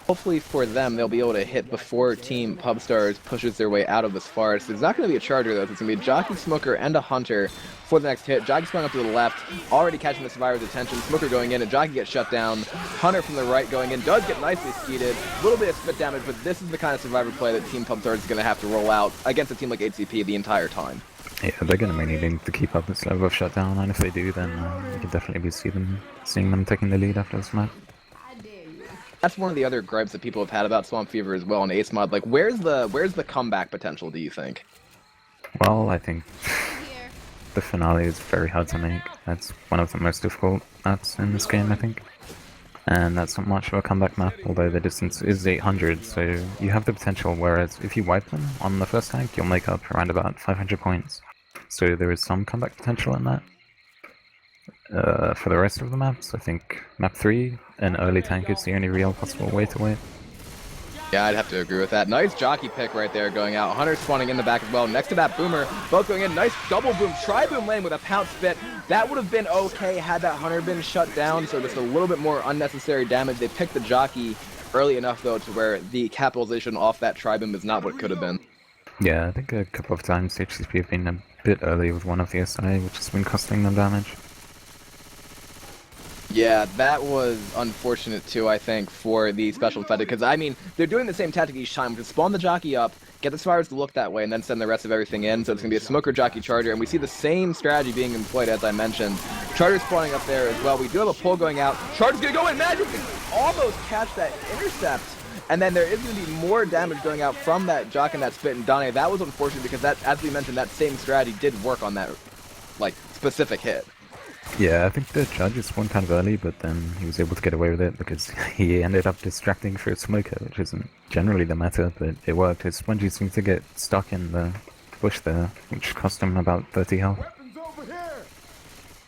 Hopefully for them, they'll be able to hit before Team Pubstars pushes their way out of this forest. There's not going to be a charger, though. It's going to be a Jockey, Smoker, and a Hunter for the next hit. Jockey's going up to the left, already catching the Survivor's attention. Smoker going in, and Jockey gets shut down. Hunter from the right going in, does get nicely skeeted. A little bit of spit damage, but this is the kind of Survivor play that Team Pubstars is going to have to roll out against a team like HCP the entire time. Yeah, they're going to be needing to keep up this level of shutdown, and if they do, then you can definitely be seeing them taking the lead after this map. That's one of the other gripes that people have had about Swamp Fever as well in Ace Mod. Like, where's the comeback potential, do you think? Well, I think the finale is very hard to make. That's one of the most difficult maps in this game, I think. And that's not much of a comeback map, although the distance is 800, so you have the potential, whereas if you wipe them on the first tank, you'll make up around about 500 points. So there is some comeback potential in that. For the rest of the maps, I think map 3, an early tank is the only real possible way to win. Yeah, I'd have to agree with that. Nice jockey pick right there going out. Hunter spawning in the back as well. Next to that Boomer, both going in. Nice double boom. Tri-boom lane with a pounce spit. That would have been okay had that Hunter been shut down, so just a little bit more unnecessary damage. They picked the jockey early enough, though, to where the capitalization off that Tri-boom is not what it could have been. Yeah, I think a couple of times HCP have been a bit early with one of the SI, which has been costing them damage. Yeah, that was unfortunate too, I think, for the Special Infected, because, I mean, they're doing the same tactic each time, which is spawn the jockey up, get the survivors to look that way, and then send the rest of everything in, so it's going to be a Smoker, Jockey, Charger, and we see the same strategy being employed, as I mentioned. Charger spawning up there as well. We do have a pull going out. Charger's going to go in. Magic can almost catch that intercept, and then there is going to be more damage going out from that Jock and that Spit and Donnie. That was unfortunate, because that, as we mentioned, that same strategy did work on that, like, specific hit. Yeah, I think the judge spawned kind of early, but then he was able to get away with it because he ended up distracting for a smoker, which isn't generally the meta, but it worked. His spongy seemed to get stuck in the bush there, which cost him about 30 health.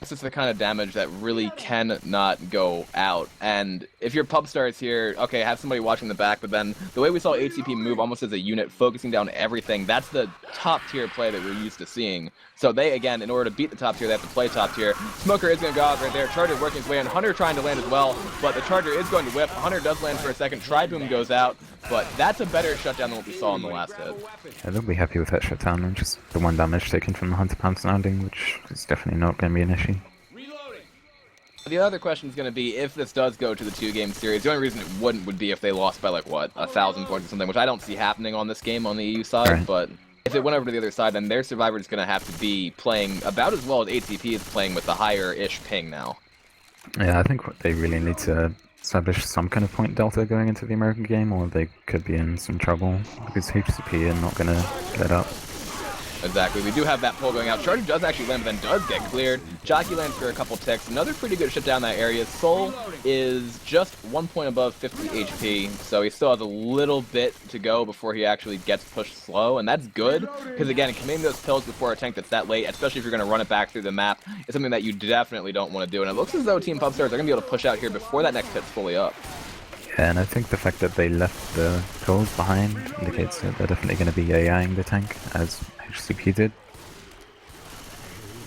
This is the kind of damage that really cannot go out, and if your Pubstar is here, okay, have somebody watching the back, but then the way we saw HCP move almost as a unit, focusing down everything, that's the top tier play that we're used to seeing. So they, again, in order to beat the top tier, they have to play top tier. Smoker is going to go out right there, Charger working his way in, Hunter trying to land as well, but the Charger is going to whip, Hunter does land for a second, Tri-boom goes out, but that's a better shutdown than what we saw in the last hit. Yeah, they'll be happy with that shutdown, and just the one damage taken from the Hunter Pounce landing, which is definitely not going to be an issue. The other question is going to be if this does go to the 2-game series. The only reason it wouldn't would be if they lost by, like, what, 1,000 points or something, which I don't see happening on this game on the EU side, right. But if it went over to the other side, then their Survivor is going to have to be playing about as well as HCP is playing with the higher-ish ping now. Yeah, I think they really need to establish some kind of point delta going into the American game, or they could be in some trouble, because HCP are not going to get up. Exactly. We do have that pull going out. Charger does actually land, but then does get cleared. Jockey lands for a couple ticks. Another pretty good shut down that area. Soul is just 1 point above 50 HP, so he still has a little bit to go before he actually gets pushed slow, and that's good, because again, committing those pills before a tank that's that late, especially if you're going to run it back through the map, is something that you definitely don't want to do, and it looks as though Team Pubstars are going to be able to push out here before that next hit's fully up. Yeah, and I think the fact that they left the pills behind indicates that they're definitely going to be AIing the tank, as HCP did.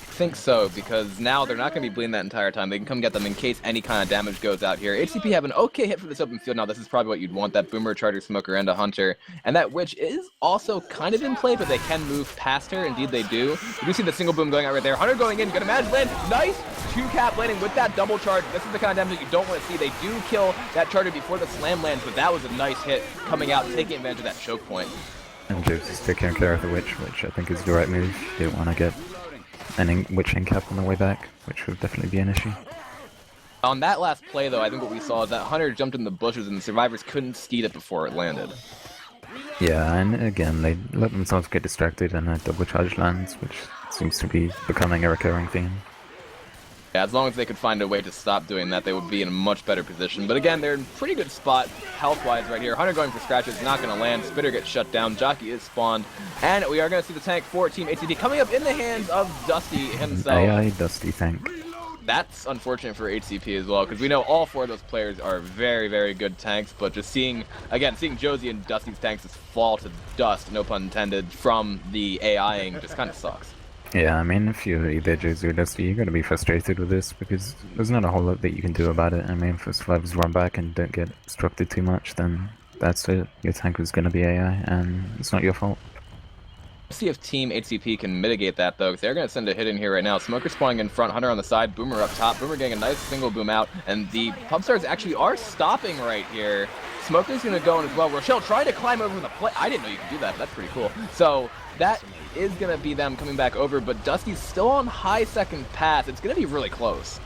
I think so, because now they're not going to be bleeding that entire time. They can come get them in case any kind of damage goes out here. HCP have an okay hit for this open field now. This is probably what you'd want, that Boomer, Charger, Smoker, and a Hunter. And that Witch is also kind of in play, but they can move past her. Indeed, they do. You do see the single boom going out right there. Hunter going in, gonna manage land. Nice 2-cap landing with that double charge. This is the kind of damage that you don't want to see. They do kill that Charger before the slam lands, but that was a nice hit coming out, taking advantage of that choke point. And Jokes is taking care of the Witch, which I think is the right move. You don't want to get an Witch in-cap on the way back, which would definitely be an issue. On that last play, though, I think what we saw is that Hunter jumped in the bushes and the survivors couldn't skeet it before it landed. Yeah, and again, they let themselves get distracted and a double charge lands, which seems to be becoming a recurring theme. Yeah, as long as they could find a way to stop doing that, they would be in a much better position. But again, they're in a pretty good spot health-wise right here. Hunter going for scratches, not going to land. Spitter gets shut down. Jockey is spawned. And we are going to see the tank for Team HCP coming up in the hands of Dusty himself. AI Dusty tank. That's unfortunate for HCP as well, because we know all 4 of those players are very, very good tanks, but just seeing Josie and Dusty's tanks just fall to dust, no pun intended, from the AIing just kind of sucks. Yeah, I mean, if you're either Jay or Dusty, you gotta be frustrated with this because there's not a whole lot that you can do about it. I mean, if survivors run back and don't get obstructed too much, then that's it. Your tank was gonna be AI, and it's not your fault. Let's see if Team HCP can mitigate that, though, because they're going to send a hit in here right now. Smoker spawning in front, Hunter on the side, Boomer up top. Boomer getting a nice single boom out, and the Pubstars actually are stopping right here. Smoker's going to go in as well. Rochelle trying to climb over the plate. I didn't know you could do that. That's pretty cool. So that is going to be them coming back over, but Dusty's still on high second pass. It's going to be really close.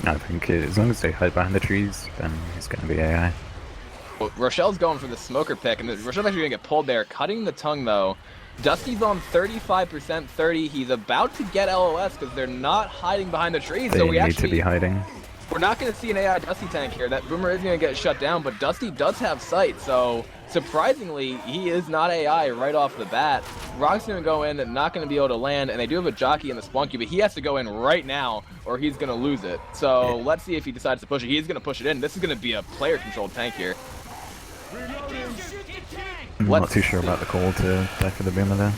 I think as long as they hide behind the trees, then it's gonna be AI. Well, Rochelle's going for the Smoker pick, and Rochelle's actually going to get pulled there. Cutting the tongue, though. Dusty's on 35%, 30. He's about to get LOS because they're not hiding behind the trees. They So we need actually to be hiding. We're not going to see an AI Dusty tank here. That Boomer is going to get shut down, but Dusty does have sight. So surprisingly, he is not AI right off the bat. Rock's going to go in and not going to be able to land, and they do have a jockey in the Splunky, but he has to go in right now or he's going to lose it. So let's see if he decides to push it. He's going to push it in. This is going to be a player-controlled tank here. I'm not too sure about the call to die for the boomer there.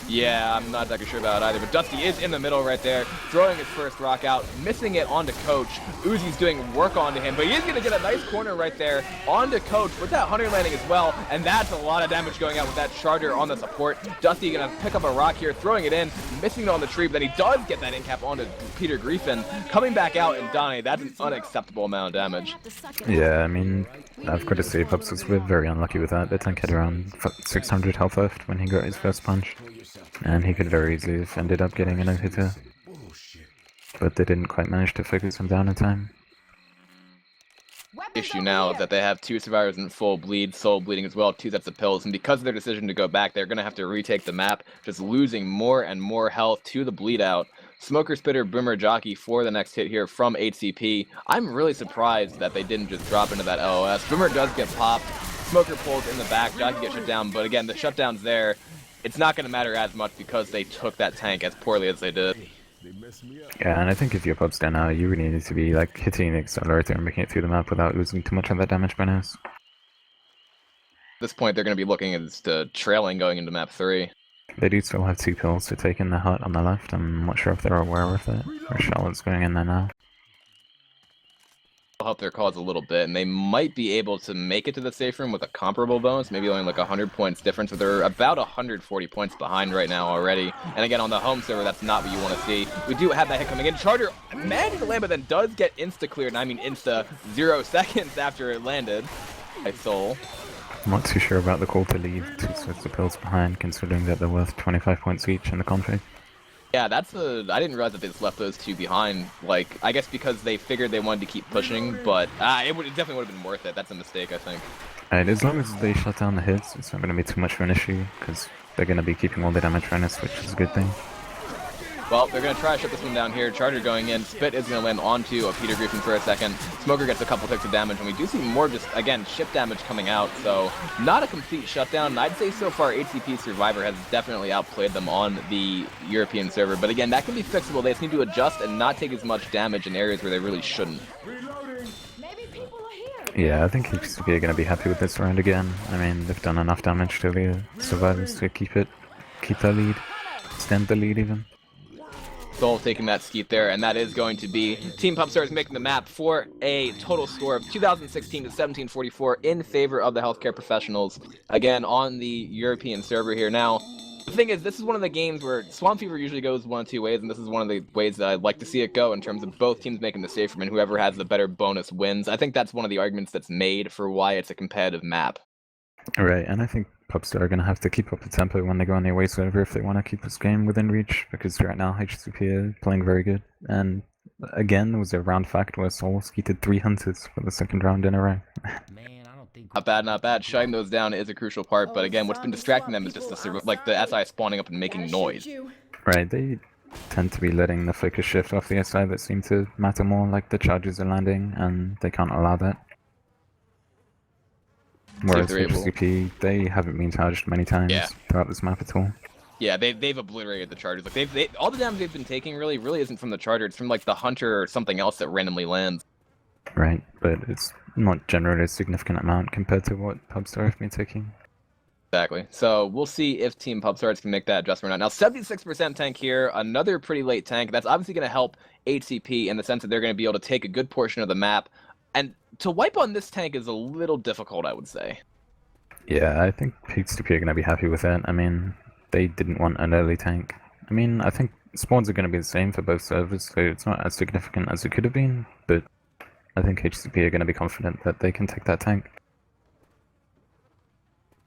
Yeah, I'm not exactly sure about it either, but Dusty is in the middle right there, throwing his first rock out, missing it onto Coach. Uzi's doing work onto him, but he is going to get a nice corner right there onto Coach with that Hunter landing as well, and that's a lot of damage going out with that Charger on the support. Dusty going to pick up a rock here, throwing it in, missing it on the tree, but then he does get that in cap onto Peter Griffin. Coming back out and dying, that's an unacceptable amount of damage. Yeah, I mean, I've got to say, Pubstars were very unlucky with that. The tank had around 600 health left when he got his first punch. And he could very easily have ended up getting an hitter. But they didn't quite manage to focus him down in time. Issue now is that they have two survivors in full bleed, soul bleeding as well, 2 sets of pills, and because of their decision to go back, they're going to have to retake the map, just losing more and more health to the bleed out. Smoker, Spitter, Boomer, Jockey for the next hit here from HCP. I'm really surprised that they didn't just drop into that LOS. Boomer does get popped, Smoker pulls in the back, Jockey gets shut down, but again, the shutdown's there. It's not going to matter as much because they took that tank as poorly as they did. Yeah, and I think if you're Pubstar now, you really need to be like hitting the accelerator and making it through the map without losing too much of that damage bonus. At this point, they're going to be looking as to trailing going into map 3. They do still have 2 pills to take in the hut on the left. I'm not sure if they're aware of it. Or Charlotte's going in there now. Help their cause a little bit, and they might be able to make it to the safe room with a comparable bonus, maybe only like 100 points difference, but they're about 140 points behind right now already. And again, on the home server, that's not what you want to see. We do have that hit coming in. Charger manages to land, but then does get insta-cleared, and I mean insta 0 seconds after it landed. By Soul. I'm not too sure about the call to leave 2 sets of pills behind, considering that they're worth 25 points each in the config. Yeah, I didn't realize that they just left those 2 behind. Like, I guess because they figured they wanted to keep pushing, but it definitely would have been worth it. That's a mistake, I think. Alright, as long as they shut down the hits, it's not going to be too much of an issue, because they're going to be keeping all the damage bonus, which is a good thing. Well, they're going to try to shut this one down here. Charger going in. Spit is going to land onto a Peter Griffin for a second. Smoker gets a couple ticks of damage, and we do see more just, again, ship damage coming out. So, not a complete shutdown. And I'd say so far HCP Survivor has definitely outplayed them on the European server. But again, that can be fixable. They just need to adjust and not take as much damage in areas where they really shouldn't. Yeah, I think HCP are going to be happy with this round again. I mean, they've done enough damage to the Survivors to keep their lead, extend the lead even. Soul taking that skeet there, and that is going to be Team Pubstars making the map for a total score of 2016 to 1744 in favor of the healthcare professionals. Again, on the European server here. Now, the thing is, this is one of the games where Swamp Fever usually goes one of 2 ways, and this is one of the ways that I'd like to see it go in terms of both teams making the safe room, and whoever has the better bonus wins. I think that's one of the arguments that's made for why it's a competitive map. Right, and I think Pubstar are going to have to keep up the tempo when they go on their way server if they want to keep this game within reach, because right now HCP are playing very good. And again, there was a round fact where Soul skeeted 3 hunters for the 2nd round in a row. Man, I don't think. Not bad, not bad. Shutting those down is a crucial part, but again, what's been distracting them is just the SI spawning up and making noise. Right, they tend to be letting the focus shift off the SI that seem to matter more, like the charges are landing, and they can't allow that. Whereas HCP, they haven't been charged many times throughout this map at all. Yeah, they've obliterated the chargers. Like all the damage they've been taking really isn't from the charger. It's from like the hunter or something else that randomly lands. Right, but it's not generally a significant amount compared to what Pubstar have been taking. Exactly. So we'll see if Team Pubstars can make that adjustment or not. Now, 76% tank here, another pretty late tank. That's obviously going to help HCP in the sense that they're going to be able to take a good portion of the map. And to wipe on this tank is a little difficult, I would say. Yeah, I think HCP are going to be happy with it. I mean, they didn't want an early tank. I mean, I think spawns are going to be the same for both servers, so it's not as significant as it could have been, but I think HCP are going to be confident that they can take that tank.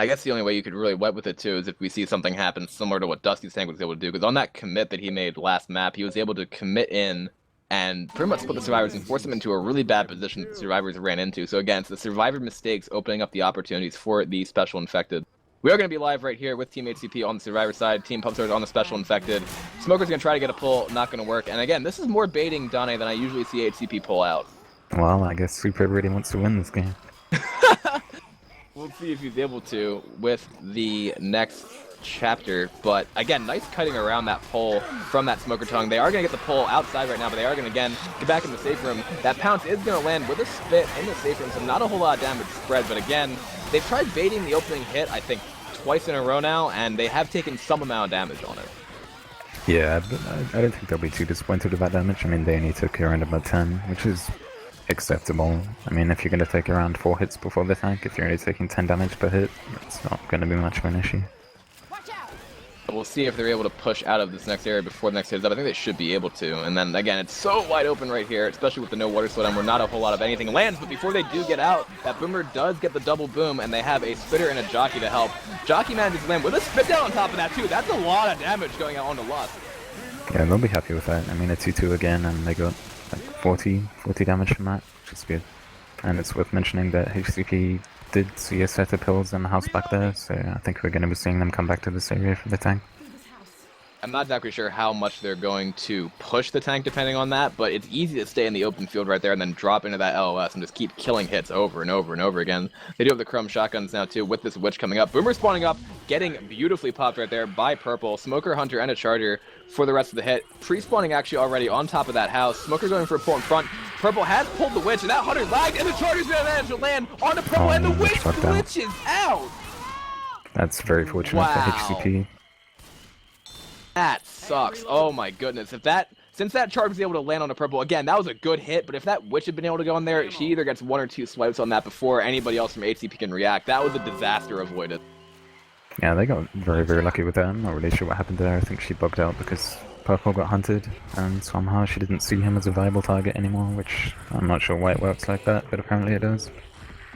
I guess the only way you could really wipe with it too is if we see something happen similar to what Dusty's tank was able to do, because on that commit that he made last map, he was able to commit in and pretty much split the survivors and force them into a really bad position that the survivors ran into. So again, it's the survivor mistakes opening up the opportunities for the special infected. We are going to be live right here with Team HCP on the survivor side, Team Pubstars on the special infected. Smoker's going to try to get a pull, not going to work. And again, this is more baiting Dane than I usually see HCP pull out. Well, I guess Super really wants to win this game. We'll see if he's able to with the next chapter. But again, nice cutting around that pole from that Smoker tongue. They are going to get the pole outside right now, but they are going to, again, get back in the safe room. That pounce is going to land with a spit in the safe room, so not a whole lot of damage spread. But again, they've tried baiting the opening hit, I think, twice in a row now, and they have taken some amount of damage on it. Yeah, but I don't think they'll be too disappointed with that damage. I mean, they only took around about 10, which is acceptable. I mean, if you're going to take around 4 hits before the tank, if you're only taking 10 damage per hit, it's not going to be much of an issue. We'll see if they're able to push out of this next area before the next hit is up. I think they should be able to. And then, again, it's so wide open right here, especially with the no water slowdown where not a whole lot of anything lands. But before they do get out, that boomer does get the double boom, and they have a spitter and a jockey to help. Jockey manages to land with a spit down on top of that, too. That's a lot of damage going out onto Lust. Yeah, they'll be happy with that. I mean, a 2-2 again, and they got like 40 damage from that, which is good. And it's worth mentioning that HCP did see a set of pills in the house back there, so I think we're going to be seeing them come back to this area for the tank. I'm not exactly sure how much they're going to push the tank depending on that, but it's easy to stay in the open field right there and then drop into that LOS and just keep killing hits over and over and over again. They do have the Chrome shotguns now too with this Witch coming up. Boomer spawning up, getting beautifully popped right there by Purple. Smoker, Hunter, and a Charger for the rest of the hit. Pre-spawning actually already on top of that house. Smoker going for a pull in front. Purple has pulled the Witch, and that Hunter lagged, and the Charger's going to manage to land on the Purple, and the Witch glitches out! That's very fortunate for HCP. That sucks. Oh my goodness. Since that charge was able to land on a Purple, again, that was a good hit, but if that Witch had been able to go in there, she either gets 1 or 2 swipes on that before anybody else from HCP can react. That was a disaster avoided. Yeah, they got very, very lucky with that. I'm not really sure what happened there. I think she bugged out because Purple got hunted, and somehow she didn't see him as a viable target anymore, which I'm not sure why it works like that, but apparently it does.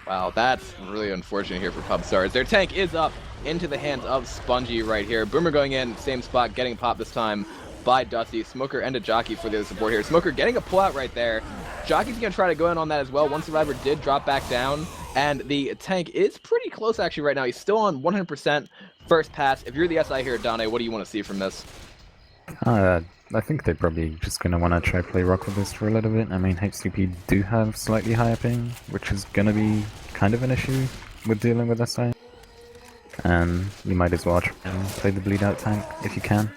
Wow, that's really unfortunate here for Pubstars. Their tank is up into the hands of Spongy right here. Boomer going in, same spot, getting popped this time by Dusty. Smoker and a Jockey for the other support here. Smoker getting a pull out right there. Jockey's going to try to go in on that as well. One survivor did drop back down, and the tank is pretty close actually right now. He's still on 100% first pass. If you're the SI here, Dane, what do you want to see from this? I think they're probably just going to want to try play rock with this for a little bit. I mean, HCP do have slightly higher ping, which is going to be kind of an issue with dealing with SI. And you might as well try and play the bleed out tank if you can.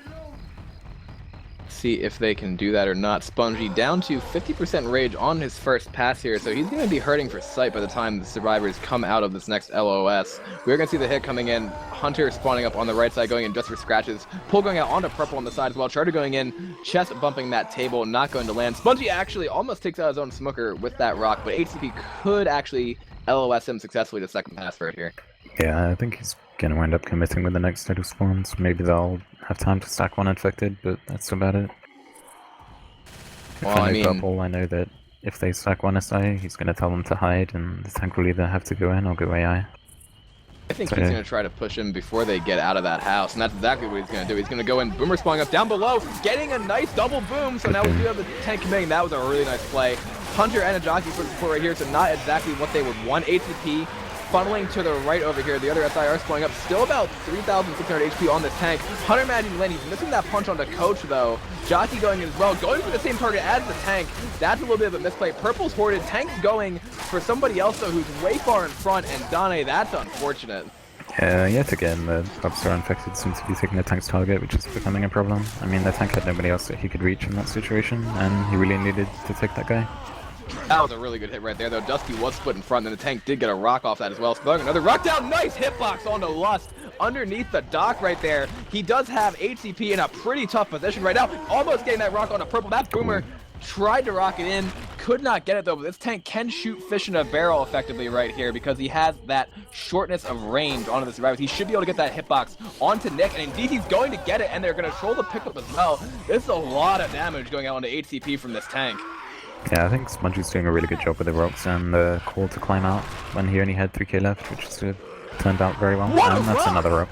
See if they can do that or not. Spongy down to 50% rage on his first pass here, so he's going to be hurting for sight by the time the survivors come out of this next LOS. We're going to see the hit coming in. Hunter spawning up on the right side, going in just for scratches. Pull going out onto Purple on the side as well. Charter going in, chest bumping that table, not going to land. Spongy actually almost takes out his own Smoker with that rock, but HCP could actually LOS him successfully the second pass right here. Yeah, I think he's going to end up committing with the next set of spawns. Maybe they'll have time to stack one infected, but that's about it. Well, I mean, Purple, I know that if they stack one SI, he's going to tell them to hide, and the tank will either have to go in or go AI. I think he's going to try to push him before they get out of that house, and that's exactly what he's going to do. He's going to go in, Boomer spawning up down below, getting a nice double boom, so now we do have the tank committing. That was a really nice play. Hunter and a Jockey for support right here, so not exactly what they would want. HCP funneling to the right over here. The other SIR spawning up, still about 3,600 HP on this tank. Hunter managing to land. He's missing that punch on the coach though. Jockey going as well, going for the same target as the tank. That's a little bit of a misplay. Purple's hoarded. Tank's going for somebody else though who's way far in front, and Dane, that's unfortunate. Yet again, the Pubstar infected seems to be taking the tank's target, which is becoming a problem. I mean, the tank had nobody else that he could reach in that situation, and he really needed to take that guy. That was a really good hit right there, though. Dusty was split in front, and the tank did get a rock off that as well. Spelling another rock down. Nice hitbox onto Lust underneath the dock right there. He does have HCP in a pretty tough position right now. Almost getting that rock on a purple. That boomer tried to rock it in, could not get it though, but this tank can shoot fish in a barrel effectively right here because he has that shortness of range onto the survivors. He should be able to get that hitbox onto Nick, and indeed he's going to get it, and they're going to troll the pickup as well. This is a lot of damage going out onto HCP from this tank. Yeah, I think Smudgy's doing a really good job with the rocks and the call to climb out when he only had 3k left, which turned out very well. What a And that's rock! another rock.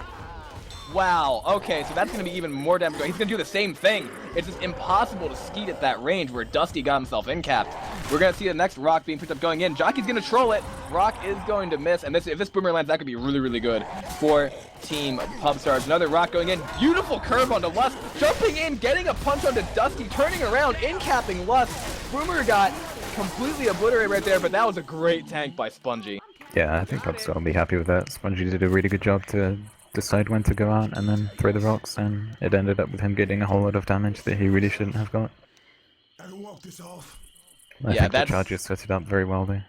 Wow, okay, so that's going to be even more damage. He's going to do the same thing. It's just impossible to skeet at that range where Dusty got himself in-capped. We're going to see the next rock being picked up going in. Jockey's going to troll it. Rock is going to miss, and if this boomer lands, that could be really, really good for Team Pubstars. Another rock going in. Beautiful curve onto Lust. Jumping in, getting a punch onto Dusty, turning around, in-capping Lust. Boomer got completely obliterated right there, but that was a great tank by Spongy. Yeah, I think Pubstar will be happy with that. Spongy did a really good job to decide when to go out and then throw the rocks, and it ended up with him getting a whole lot of damage that he really shouldn't have got. I think the Chargers set it up very well there.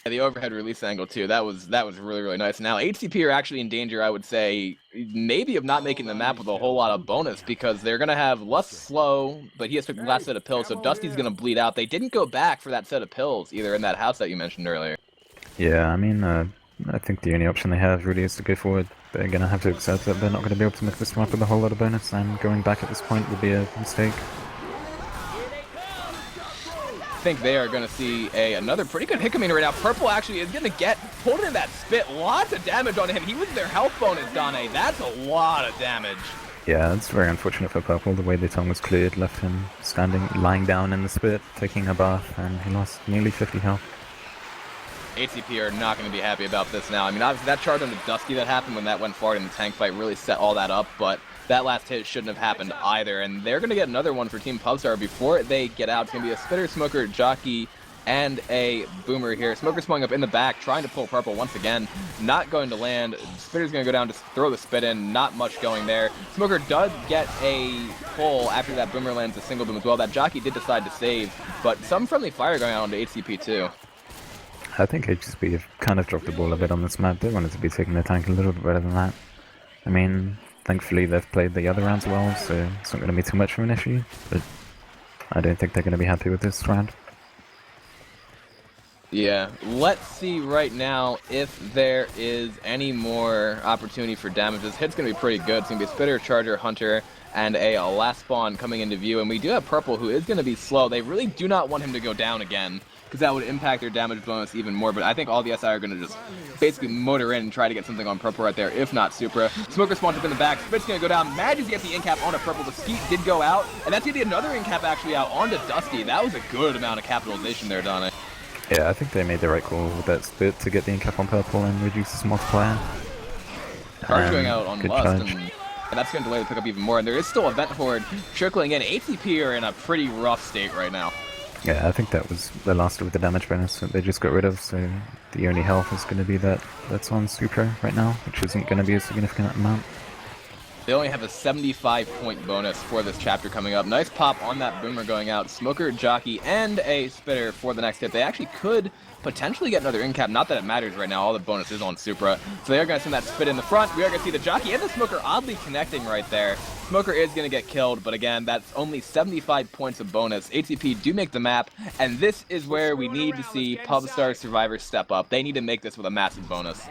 Yeah, the overhead release angle too, that was really, really nice. Now HCP are actually in danger, I would say, maybe of not making the map with a whole lot of bonus, because they're going to have Lust slow, but he has to pick the last set of pills, so Dusty's going to bleed out. They didn't go back for that set of pills either in that house that you mentioned earlier. Yeah, I mean, I think the only option they have really is to go forward. They're going to have to accept that they're not going to be able to make this map with a whole lot of bonus, and going back at this point would be a mistake. I think they are going to see another pretty good hit coming right now. Purple actually is going to get pulled into that spit. Lots of damage on him. He was their health bonus, Dane. That's a lot of damage. Yeah, it's very unfortunate for Purple. The way the tongue was cleared left him lying down in the spit, taking a bath, and he lost nearly 50 health. HCP are not going to be happy about this now. I mean, obviously that charge on the Dusty that happened when that went forward in the tank fight really set all that up, but that last hit shouldn't have happened either, and they're going to get another one for Team Pubstar before they get out. It's going to be a Spitter, Smoker, Jockey, and a Boomer here. Smoker's pulling up in the back, trying to pull Purple once again. Not going to land. Spitter's going to go down to throw the spit in. Not much going there. Smoker does get a pull after that Boomer lands a single boom as well. That Jockey did decide to save, but some friendly fire going on to HCP too. I think HSP have kind of dropped the ball a bit on this map. They wanted to be taking the tank a little bit better than that. I mean, thankfully they've played the other rounds well, so it's not going to be too much of an issue, but I don't think they're going to be happy with this round. Yeah, let's see right now if there is any more opportunity for damage. This hit's going to be pretty good. It's going to be a Spitter, Charger, Hunter, and a last spawn coming into view, and we do have Purple, who is going to be slow. They really do not want him to go down again, because that would impact their damage bonus even more, but I think all the SI are going to just basically motor in and try to get something on Purple right there, if not Supra. Smoker spawns up in the back, Spit's going to go down, manages to get the incap onto Purple, the Skeet did go out, and that's going to be another incap actually out onto Dusty. That was a good amount of capitalization there, Donna. Yeah, I think they made the right call with that spit to get the incap on Purple and reduce his multiplier. Charge going out on Lust, charge. and that's going to delay the pickup even more, and there is still a Vent Horde trickling in. HCP are in a pretty rough state right now. Yeah, I think that was the last of the damage bonus that they just got rid of, so the only health is going to be that's on Supra right now, which isn't going to be a significant amount. They only have a 75-point bonus for this chapter coming up. Nice pop on that Boomer going out. Smoker, Jockey, and a Spitter for the next hit. They actually could potentially get another incap. Not that it matters right now. All the bonus is on Supra. So they are going to send that Spit in the front. We are going to see the Jockey and the Smoker oddly connecting right there. Smoker is going to get killed, but again, that's only 75 points of bonus. HCP do make the map, and this is where we need to see Pubstar survivors step up. They need to make this with a massive bonus.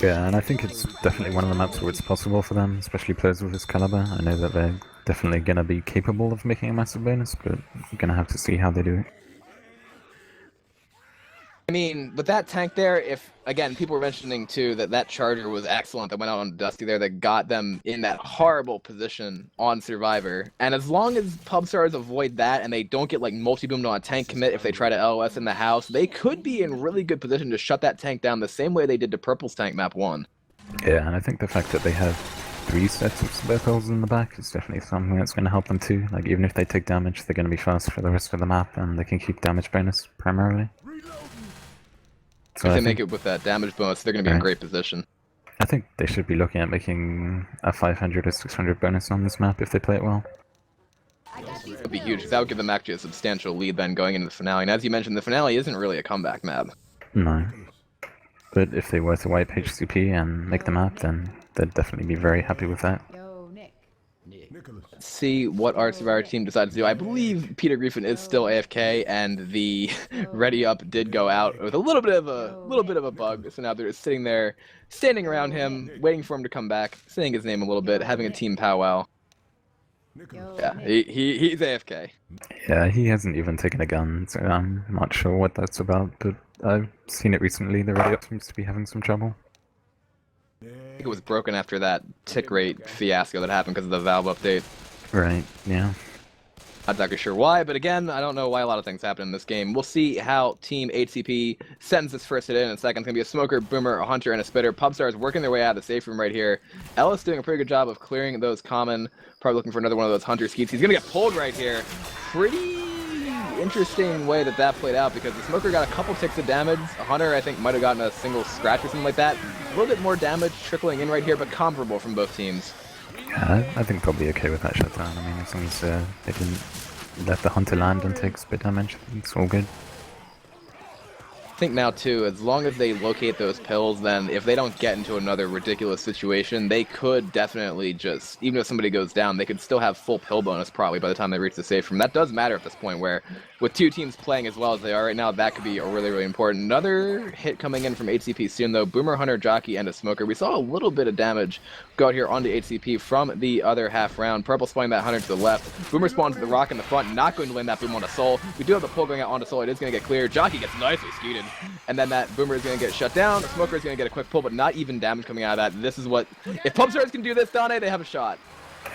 Yeah, and I think it's definitely one of the maps where it's possible for them, especially players with this caliber. I know that they're definitely going to be capable of making a massive bonus, but we're going to have to see how they do it. I mean, with that tank there, if, again, people were mentioning too that Charger was excellent that went out on Dusty there, that got them in that horrible position on Survivor. And as long as Pubstars avoid that and they don't get like multi-boomed on a tank commit if they try to LOS in the house, they could be in really good position to shut that tank down the same way they did to Purple's tank map 1. Yeah, and I think the fact that they have 3 sets of spare pills in the back is definitely something that's going to help them too. Like, even if they take damage, they're going to be fast for the rest of the map, and they can keep damage bonus primarily. So if they make it with that damage bonus, they're going to be in great position. I think they should be looking at making a 500 or 600 bonus on this map if they play it well. It would be huge, because that would give them actually a substantial lead then going into the finale. And as you mentioned, the finale isn't really a comeback map. No. But if they were to wipe HCP and make the map, then they'd definitely be very happy with that. Yo, Nick. See what our Survivor team decides to do. I believe Peter Griffin is still AFK, and the ready up did go out with a little bit of a bug. So now they're just sitting there, standing around him, waiting for him to come back, saying his name a little bit, having a team powwow. Yo, Yeah, Nick. he's AFK. Yeah, he hasn't even taken a gun, so I'm not sure what that's about, but I've seen it recently. The ready up seems to be having some trouble. I think it was broken after that tick rate fiasco that happened because of the Valve update. Right, yeah. Not exactly sure why, but again, I don't know why a lot of things happen in this game. We'll see how Team HCP sends this first hit in a second. It's going to be a Smoker, Boomer, a Hunter, and a Spitter. Pubstar is working their way out of the safe room right here. Ellis doing a pretty good job of clearing those common. Probably looking for another one of those Hunter skeets. He's going to get pulled right here. Pretty interesting way that played out because the Smoker got a couple ticks of damage. A Hunter, I think, might have gotten a single scratch or something like that. A little bit more damage trickling in right here, but comparable from both teams. Yeah, I think they'll be okay with that shutdown. I mean, as long as they didn't let the Hunter land and take spit damage, it's all good. I think now too, as long as they locate those pills, then if they don't get into another ridiculous situation, they could definitely just, even if somebody goes down, they could still have full pill bonus probably by the time they reach the safe room. That does matter at this point, where with two teams playing as well as they are right now, that could be really, really important. Another hit coming in from HCP soon though, Boomer, Hunter, Jockey, and a Smoker. We saw a little bit of damage go out here onto HCP from the other half round. Purple spawning that Hunter to the left. Boomer spawns the Rock in the front, not going to land that Boom onto Soul. We do have the pull going out onto Soul, it is going to get clear. Jockey gets nicely skeeted. And then that Boomer is going to get shut down. The Smoker is going to get a quick pull, but not even damage coming out of that. This is what... If Pubstars can do this, Dane, they have a shot.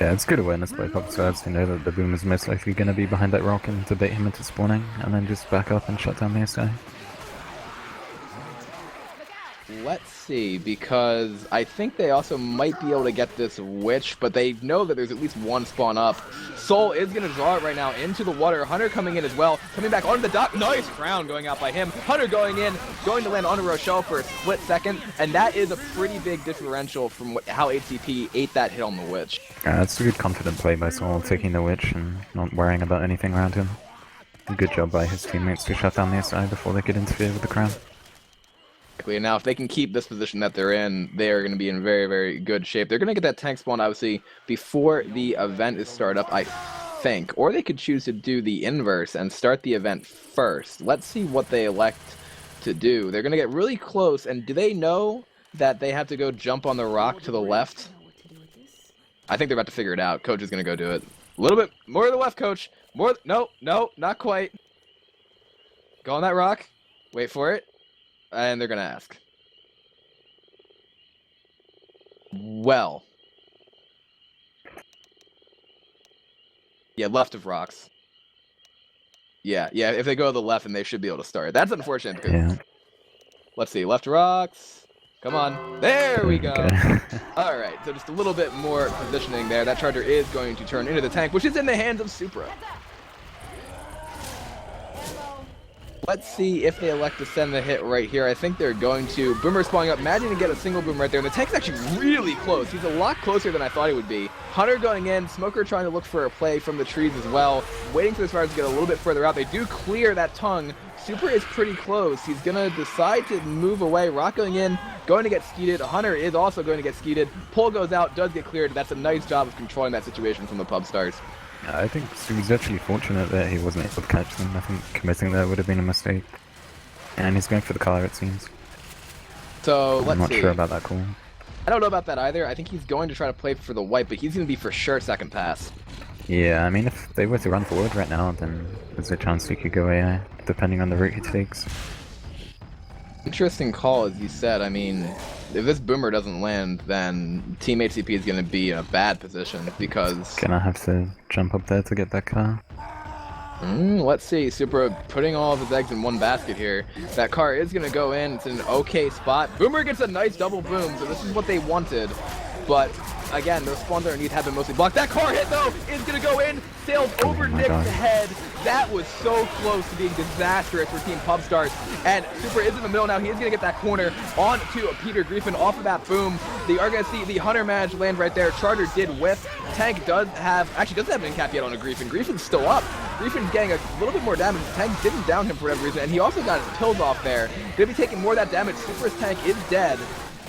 Yeah, it's good awareness by Pubstar to know that the Boom is most likely going to be behind that rock and to bait him into spawning, and then just back up and shut down the SI. Let's see, because I think they also might be able to get this Witch, but they know that there's at least one spawn up. Soul is going to draw it right now into the water. Hunter coming in as well, coming back onto the dock. Nice crown going out by him. Hunter going in, going to land on Rochelle for a split second, and that is a pretty big differential from how HCP ate that hit on the Witch. It's a good confident play by Soul, taking the Witch and not worrying about anything around him. Good job by his teammates to shut down the SI before they could interfere with the crown. And now if they can keep this position that they're in, they are going to be in very, very good shape. They're going to get that tank spawn, obviously, before the event is started up, I think. Or they could choose to do the inverse and start the event first. Let's see what they elect to do. They're going to get really close, and do they know that they have to go jump on the rock to the left? I think they're about to figure it out. Coach is going to go do it. A little bit more to the left, Coach. More. No, not quite. Go on that rock. Wait for it. And they're going to ask. Well. Yeah, left of rocks. Yeah, if they go to the left, then they should be able to start. That's unfortunate because... Yeah. Let's see, left rocks. Come on. There we go. Okay. Alright, so just a little bit more positioning there. That Charger is going to turn into the tank, which is in the hands of Supra. Let's see if they elect to send the hit right here. I think they're going to. Boomer spawning up. Imagine to get a single boom right there. And the tank's actually really close. He's a lot closer than I thought he would be. Hunter going in. Smoker trying to look for a play from the trees as well. Waiting for the Spires to get a little bit further out. They do clear that tongue. Super is pretty close. He's going to decide to move away. Rock going in. Going to get skeeted. Hunter is also going to get skeeted. Pull goes out. Does get cleared. That's a nice job of controlling that situation from the Pubstars. I think he was actually fortunate that he wasn't able to catch them. I think committing that would have been a mistake. And he's going for the car, it seems. So, let's see. I'm not sure about that call. I don't know about that either. I think he's going to try to play for the white, but he's going to be for sure second pass. Yeah, I mean, if they were to run forward right now, then there's a chance he could go AI, depending on the route he takes. Interesting call, as you said. I mean, if this Boomer doesn't land, then Team HCP is going to be in a bad position because... Gonna have to jump up there to get that car. Let's see. Supra putting all of his eggs in one basket here. That car is going to go in. It's in an okay spot. Boomer gets a nice double boom, so this is what they wanted. But, again, those spawns underneath have been mostly blocked. That car hit, though, is going to go in. Sails over Nick's head. That was so close to being disastrous for Team Pubstars. And Super is in the middle now. He is going to get that corner onto Peter Griffin off of that boom. They are going to see the Hunter manage land right there. Charger did whiff. Tank doesn't have an in-cap yet on a Griffin. Griffin's still up. Griffin's getting a little bit more damage. Tank didn't down him for whatever reason. And he also got his pills off there. Going to be taking more of that damage. Super's tank is dead.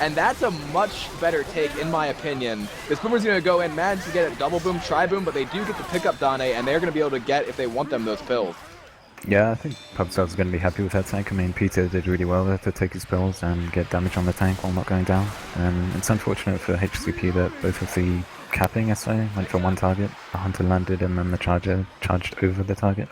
And that's a much better take, in my opinion. This Boomer's going to go in, manage to get a double boom, tri-boom, but they do get to pick up Dane, and they're going to be able to get, if they want them, those pills. Yeah, I think Pubstar's going to be happy with that tank. I mean, Peter did really well there to take his pills and get damage on the tank while not going down. And it's unfortunate for HCP that both of the capping SA went for one target. The Hunter landed and then the Charger charged over the target.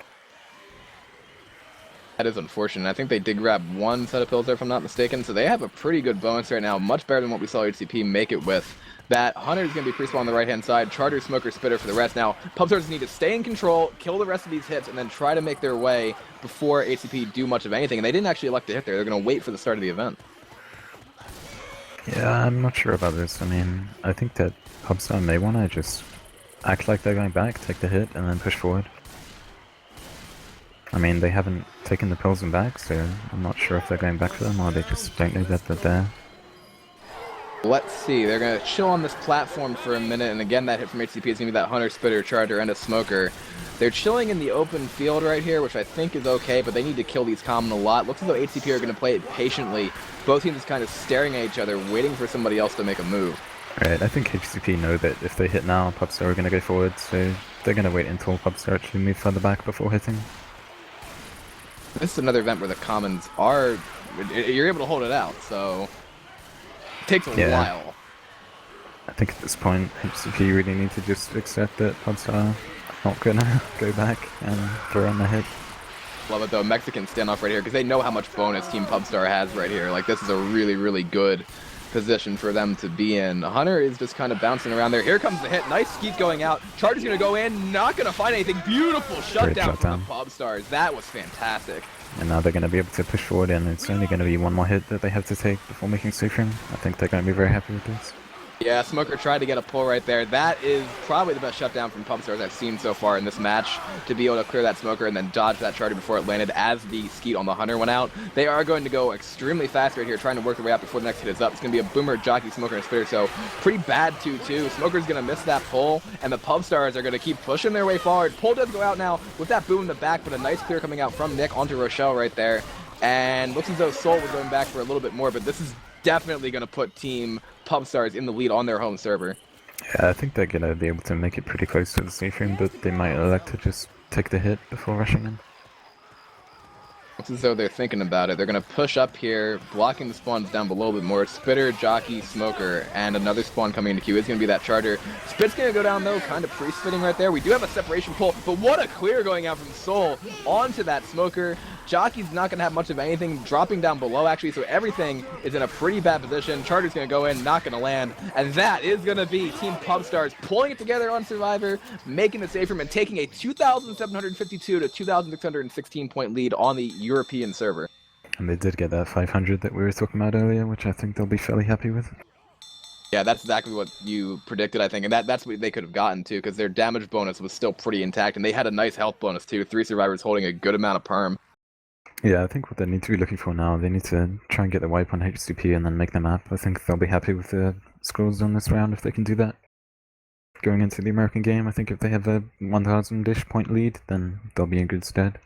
That is unfortunate. I think they did grab one set of pills there, if I'm not mistaken, so they have a pretty good bonus right now, much better than what we saw HCP make it with. That Hunter is going to be pre-spawn on the right-hand side, Charger, Smoker, Spitter for the rest. Now, Pubstars need to stay in control, kill the rest of these hits, and then try to make their way before HCP do much of anything. And they didn't actually elect to hit there. They're going to wait for the start of the event. Yeah, I'm not sure about this. I mean, I think that Pubstar may want to just act like they're going back, take the hit, and then push forward. I mean, they haven't taken the pills and back, so I'm not sure if they're going back for them or they just don't know that they're there. Let's see. They're going to chill on this platform for a minute, and again, that hit from HCP is going to be that Hunter, Spitter, Charger, and a Smoker. They're chilling in the open field right here, which I think is okay, but they need to kill these common a lot. Looks as though HCP are going to play it patiently. Both teams kind of staring at each other, waiting for somebody else to make a move. Right, I think HCP know that if they hit now, Pubstar are going to go forward, so they're going to wait until Pubstar actually move further back before hitting. This is another event where the commons are... You're able to hold it out, so... It takes a while. I think at this point, HCP really need to just accept that Pubstar are not going to go back and throw in the hit. Love it though, Mexican standoff right here, because they know how much bonus Team Pubstar has right here. Like, this is a really, really good position for them to be in. Hunter is just kind of bouncing around there. Here comes the hit. Nice skeet going out. Charger's going to go in. Not going to find anything. Beautiful shutdown from the Pubstars. That was fantastic. And now they're going to be able to push forward, and it's only going to be one more hit that they have to take before making safe room. I think they're going to be very happy with this. Yeah, Smoker tried to get a pull right there. That is probably the best shutdown from Pubstars I've seen so far in this match, to be able to clear that Smoker and then dodge that Charger before it landed as the skeet on the Hunter went out. They are going to go extremely fast right here, trying to work their way out before the next hit is up. It's going to be a Boomer, Jockey, Smoker, and Spitter, so pretty bad 2-2. Smoker's going to miss that pull, and the Pubstars are going to keep pushing their way forward. Pull does go out now with that boom in the back, but a nice clear coming out from Nick onto Rochelle right there. And looks as though Soul was going back for a little bit more, but this is definitely going to put Team Pubstars in the lead on their home server. Yeah, I think they're going to be able to make it pretty close to the safe room, but they might elect to just take the hit before rushing in. Looks as though they're thinking about it. They're going to push up here, blocking the spawns down below a bit more. Spitter, Jockey, Smoker, and another spawn coming into queue is going to be that Charger. Spit's going to go down, though, kind of pre-spitting right there. We do have a separation pull, but what a clear going out from Soul onto that Smoker. Jockey's not going to have much of anything, dropping down below, actually, so everything is in a pretty bad position. Charger's going to go in, not going to land, and that is going to be Team Pubstars pulling it together on Survivor, making the safe room, and taking a 2,752 to 2,616 point lead on the European server. And they did get that 500 that we were talking about earlier, which I think they'll be fairly happy with. Yeah, that's exactly what you predicted, I think, and that's what they could have gotten, too, because their damage bonus was still pretty intact, and they had a nice health bonus, too. 3 survivors holding a good amount of perm. Yeah, I think what they need to be looking for now, they need to try and get the wipe on HCP and then make the map. I think they'll be happy with the scores on this round if they can do that. Going into the American game, I think if they have a 1,000-ish point lead, then they'll be in good stead.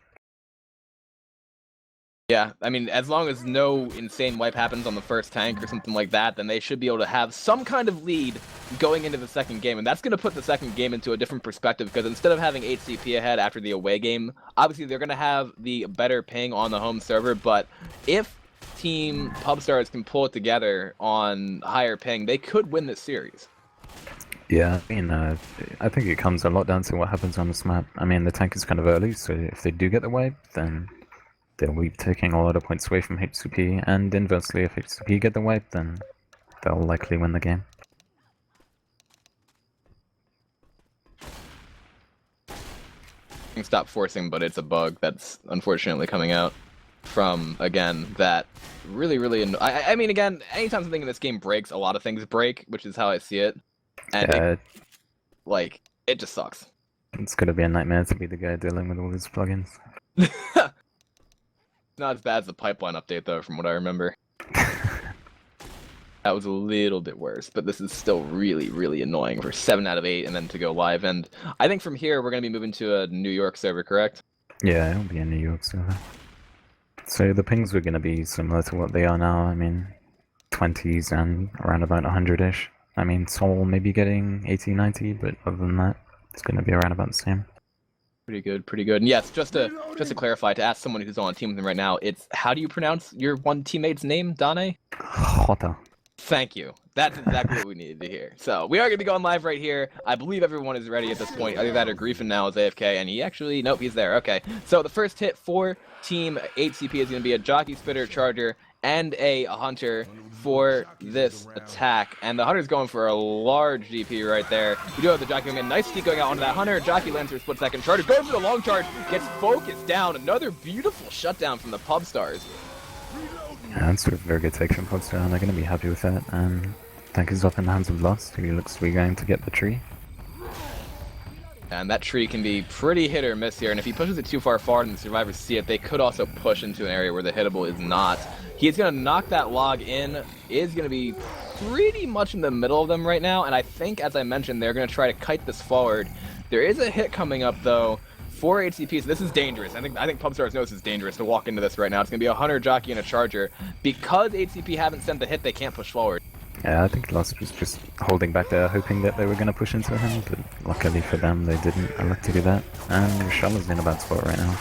Yeah, I mean, as long as no insane wipe happens on the first tank or something like that, then they should be able to have some kind of lead going into the second game. And that's going to put the second game into a different perspective, because instead of having HCP ahead after the away game, obviously they're going to have the better ping on the home server. But if Team Pubstars can pull it together on higher ping, they could win this series. Yeah, I mean, I think it comes a lot down to what happens on this map. I mean, the tank is kind of early, so if they do get the wipe, then they'll be taking a lot of points away from HCP, and inversely, if HCP get the wipe, then they'll likely win the game. You can stop forcing, but it's a bug that's unfortunately coming out from, again, that really I mean, again, anytime something in this game breaks, a lot of things break, which is how I see it. And it just sucks. It's gonna be a nightmare to be the guy dealing with all these plugins. Not as bad as the pipeline update, though, from what I remember. That was a little bit worse, but this is still really annoying for 7 out of 8 and then to go live. And I think from here, we're going to be moving to a New York server, correct? Yeah, it'll be a New York server. So the pings were going to be similar to what they are now. I mean, 20s and around about 100-ish. I mean, Soul may be getting 80, 90, but other than that, it's going to be around about the same. Pretty good, pretty good. And yes, just to clarify, to ask someone who's on a team with him right now, it's how do you pronounce your one teammate's name, Dane? Jota. Thank you. That's exactly what we needed to hear. So we are going to be going live right here. I believe everyone is ready at this point. Either that or Griefin now is AFK, and he actually, nope, he's there. Okay. So the first hit for Team HCP is going to be a Jockey, Spitter, Charger, and a Hunter for this attack. And the Hunter's going for a large DP right there. We do have the Jockey going in. Nice steep going out onto that Hunter. Jockey lands for a split second. Charger goes for the long charge, gets focused down. Another beautiful shutdown from the Pubstars. Yeah, that's a very good take from Pubstar, and they're going to be happy with that. Tank is up in the hands of Lost, who looks to be going to get the tree. And that tree can be pretty hit or miss here, and if he pushes it too far forward and the survivors see it, they could also push into an area where the hittable is not. He's going to knock that log in, is going to be pretty much in the middle of them right now, and I think, as I mentioned, they're going to try to kite this forward. There is a hit coming up, though, for HCP, so this is dangerous. I think Pubstars knows it's dangerous to walk into this right now. It's going to be a Hunter, Jockey, and a Charger. Because HCP haven't sent the hit, they can't push forward. Yeah, I think Lost was just holding back there, hoping that they were going to push into him, but luckily for them, they didn't elect to do that. And Rochelle is in a bad spot right now.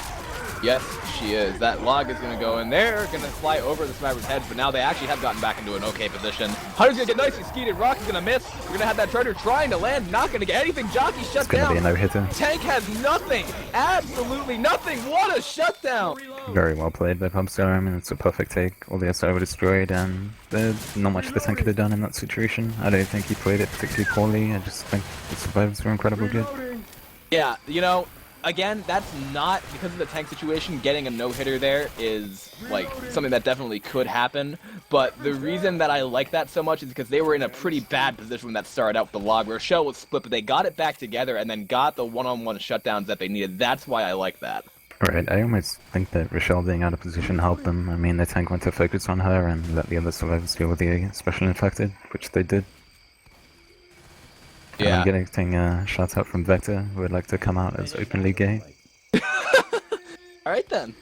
Yes, she is. That log is going to go in there, going to fly over the survivors' heads, but now they actually have gotten back into an okay position. Hunter's going to get nicely skeeted. Rock is going to miss. We're going to have that Charger trying to land, not going to get anything. Jockey shut down. It's going to be a no-hitter. Tank has nothing. Absolutely nothing. What a shutdown. Very well played by Pubstar. I mean, it's a perfect take. All the SI were destroyed, and there's not much the tank could have done in that situation. I don't think he played it particularly poorly. I just think the survivors were incredibly good. Yeah, you know, again, that's not, because of the tank situation, getting a no-hitter there is, like, something that definitely could happen. But the reason that I like that so much is because they were in a pretty bad position when that started out with the log. Rochelle was split, but they got it back together and then got the one-on-one shutdowns that they needed. That's why I like that. Right, I almost think that Rochelle being out of position helped them. I mean, the tank went to focus on her and let the other survivors deal with the special infected, which they did. Yeah. I'm getting a shout out from Vector, who would like to come out as openly gay. Alright then.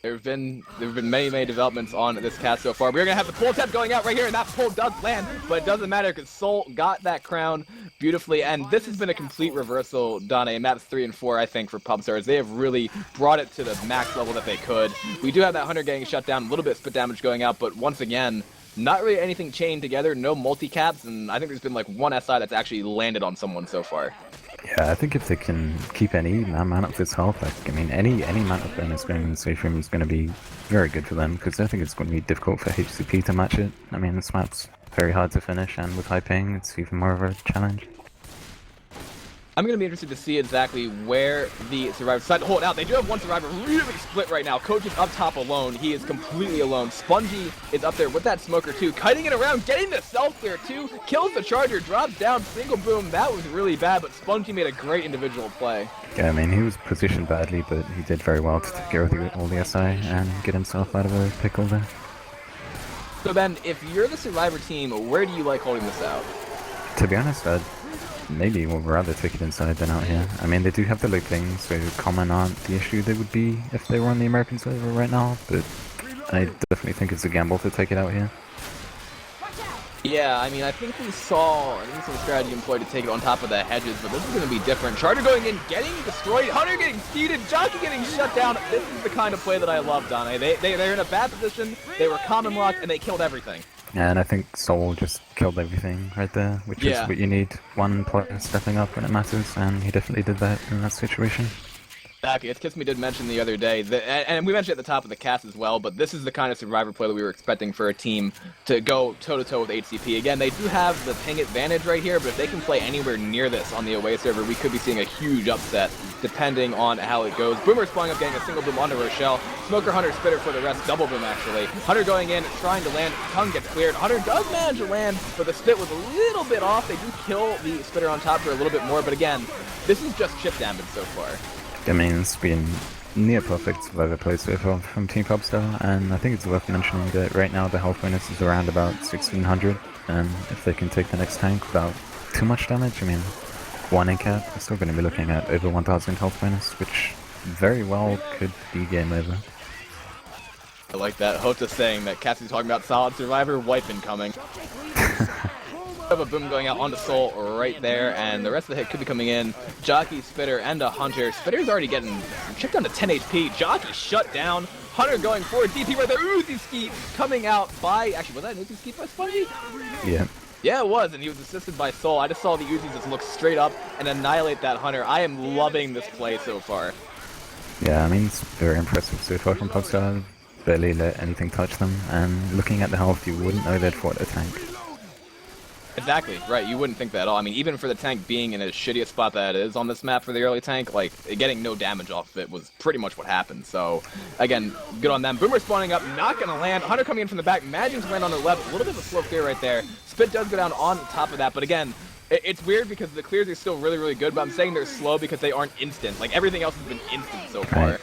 There have been many developments on this cast so far. We're gonna have the pull attempt going out right here, and that pull does land, but it doesn't matter because Soul got that crown beautifully, and this has been a complete reversal, Dane. Maps 3 and 4, I think, for Pubstars. They have really brought it to the max level that they could. We do have that Hunter getting shut down, a little bit of spit damage going out, but once again, not really anything chained together, no multi-caps, and I think there's been like one SI that's actually landed on someone so far. Yeah, I think if they can keep any man up this health, like, I mean, any man up bonus going in the safe room is going to be very good for them, because I think it's going to be difficult for HCP to match it. I mean, this map's very hard to finish, and with high ping, it's even more of a challenge. I'm going to be interested to see exactly where the survivors decide to hold out. They do have one survivor really split right now. Coach is up top alone. He is completely alone. Spongy is up there with that smoker too. Kiting it around, getting the self-clear too. Kills the Charger, drops down, single boom. That was really bad, but Spongy made a great individual play. Yeah, I mean, he was positioned badly, but he did very well to take care of all the SI and get himself out of a pickle there. So Ben, if you're the survivor team, where do you like holding this out? To be honest, I'd maybe would rather take it inside than out here. I mean, they do have the looping, so common aren't the issue they would be if they were on the American server right now, but I definitely think it's a gamble to take it out here. Yeah, I mean, I think we saw some strategy employed to take it on top of the hedges, but this is going to be different. Charger going in, getting destroyed, Hunter getting seeded, Jockey getting shut down. This is the kind of play that I love, Dane. They're in a bad position, they were common locked, and they killed everything. And I think Soul just killed everything right there, which is what you need. One player stepping up when it matters, and he definitely did that in that situation. Exactly. As Kitsme did mention the other day, and we mentioned at the top of the cast as well, but this is the kind of survivor play that we were expecting for a team to go toe-to-toe with HCP. Again, they do have the ping advantage right here, but if they can play anywhere near this on the away server, we could be seeing a huge upset, depending on how it goes. Boomer spawning up, getting a single boom onto Rochelle. Smoker, Hunter, Spitter for the rest, double boom actually. Hunter going in, trying to land, tongue gets cleared. Hunter does manage to land, but the spit was a little bit off. They do kill the Spitter on top for a little bit more, but again, this is just chip damage so far. I mean, it's been near perfect survivor play so far from Team Pubstar, and I think it's worth mentioning that right now the health bonus is around about 1600, and if they can take the next tank without too much damage, I mean, one in-cap, we're still going to be looking at over 1000 health bonus, which very well could be game over. I like that. Hota saying that Cassie's talking about solid survivor, wipe incoming. Have a boom going out onto Soul right there, and the rest of the hit could be coming in. Jockey, Spitter, and a Hunter. Spitter's already getting chipped down to 10 HP. Jockey shut down. Hunter going forward. DP right there. Uzi Ski coming out by... Actually, was that an Uzi Ski by Spongy? Yeah. Yeah, it was, and he was assisted by Soul. I just saw the Uzis just look straight up and annihilate that Hunter. I am loving this play so far. Yeah, I mean, it's very impressive so far from Pubstar. Barely let anything touch them, and looking at the health, you wouldn't know they'd fought a tank. Exactly, right, you wouldn't think that at all. I mean, even for the tank being in as shitty a spot that it is on this map for the early tank, like, getting no damage off of it was pretty much what happened. So, again, good on them. Boomer spawning up, not gonna land. Hunter coming in from the back, managing to land on the left. A little bit of a slow clear right there. Spit does go down on top of that, but again, it's weird because the clears are still really, really good, but I'm saying they're slow because they aren't instant. Like, everything else has been instant so far.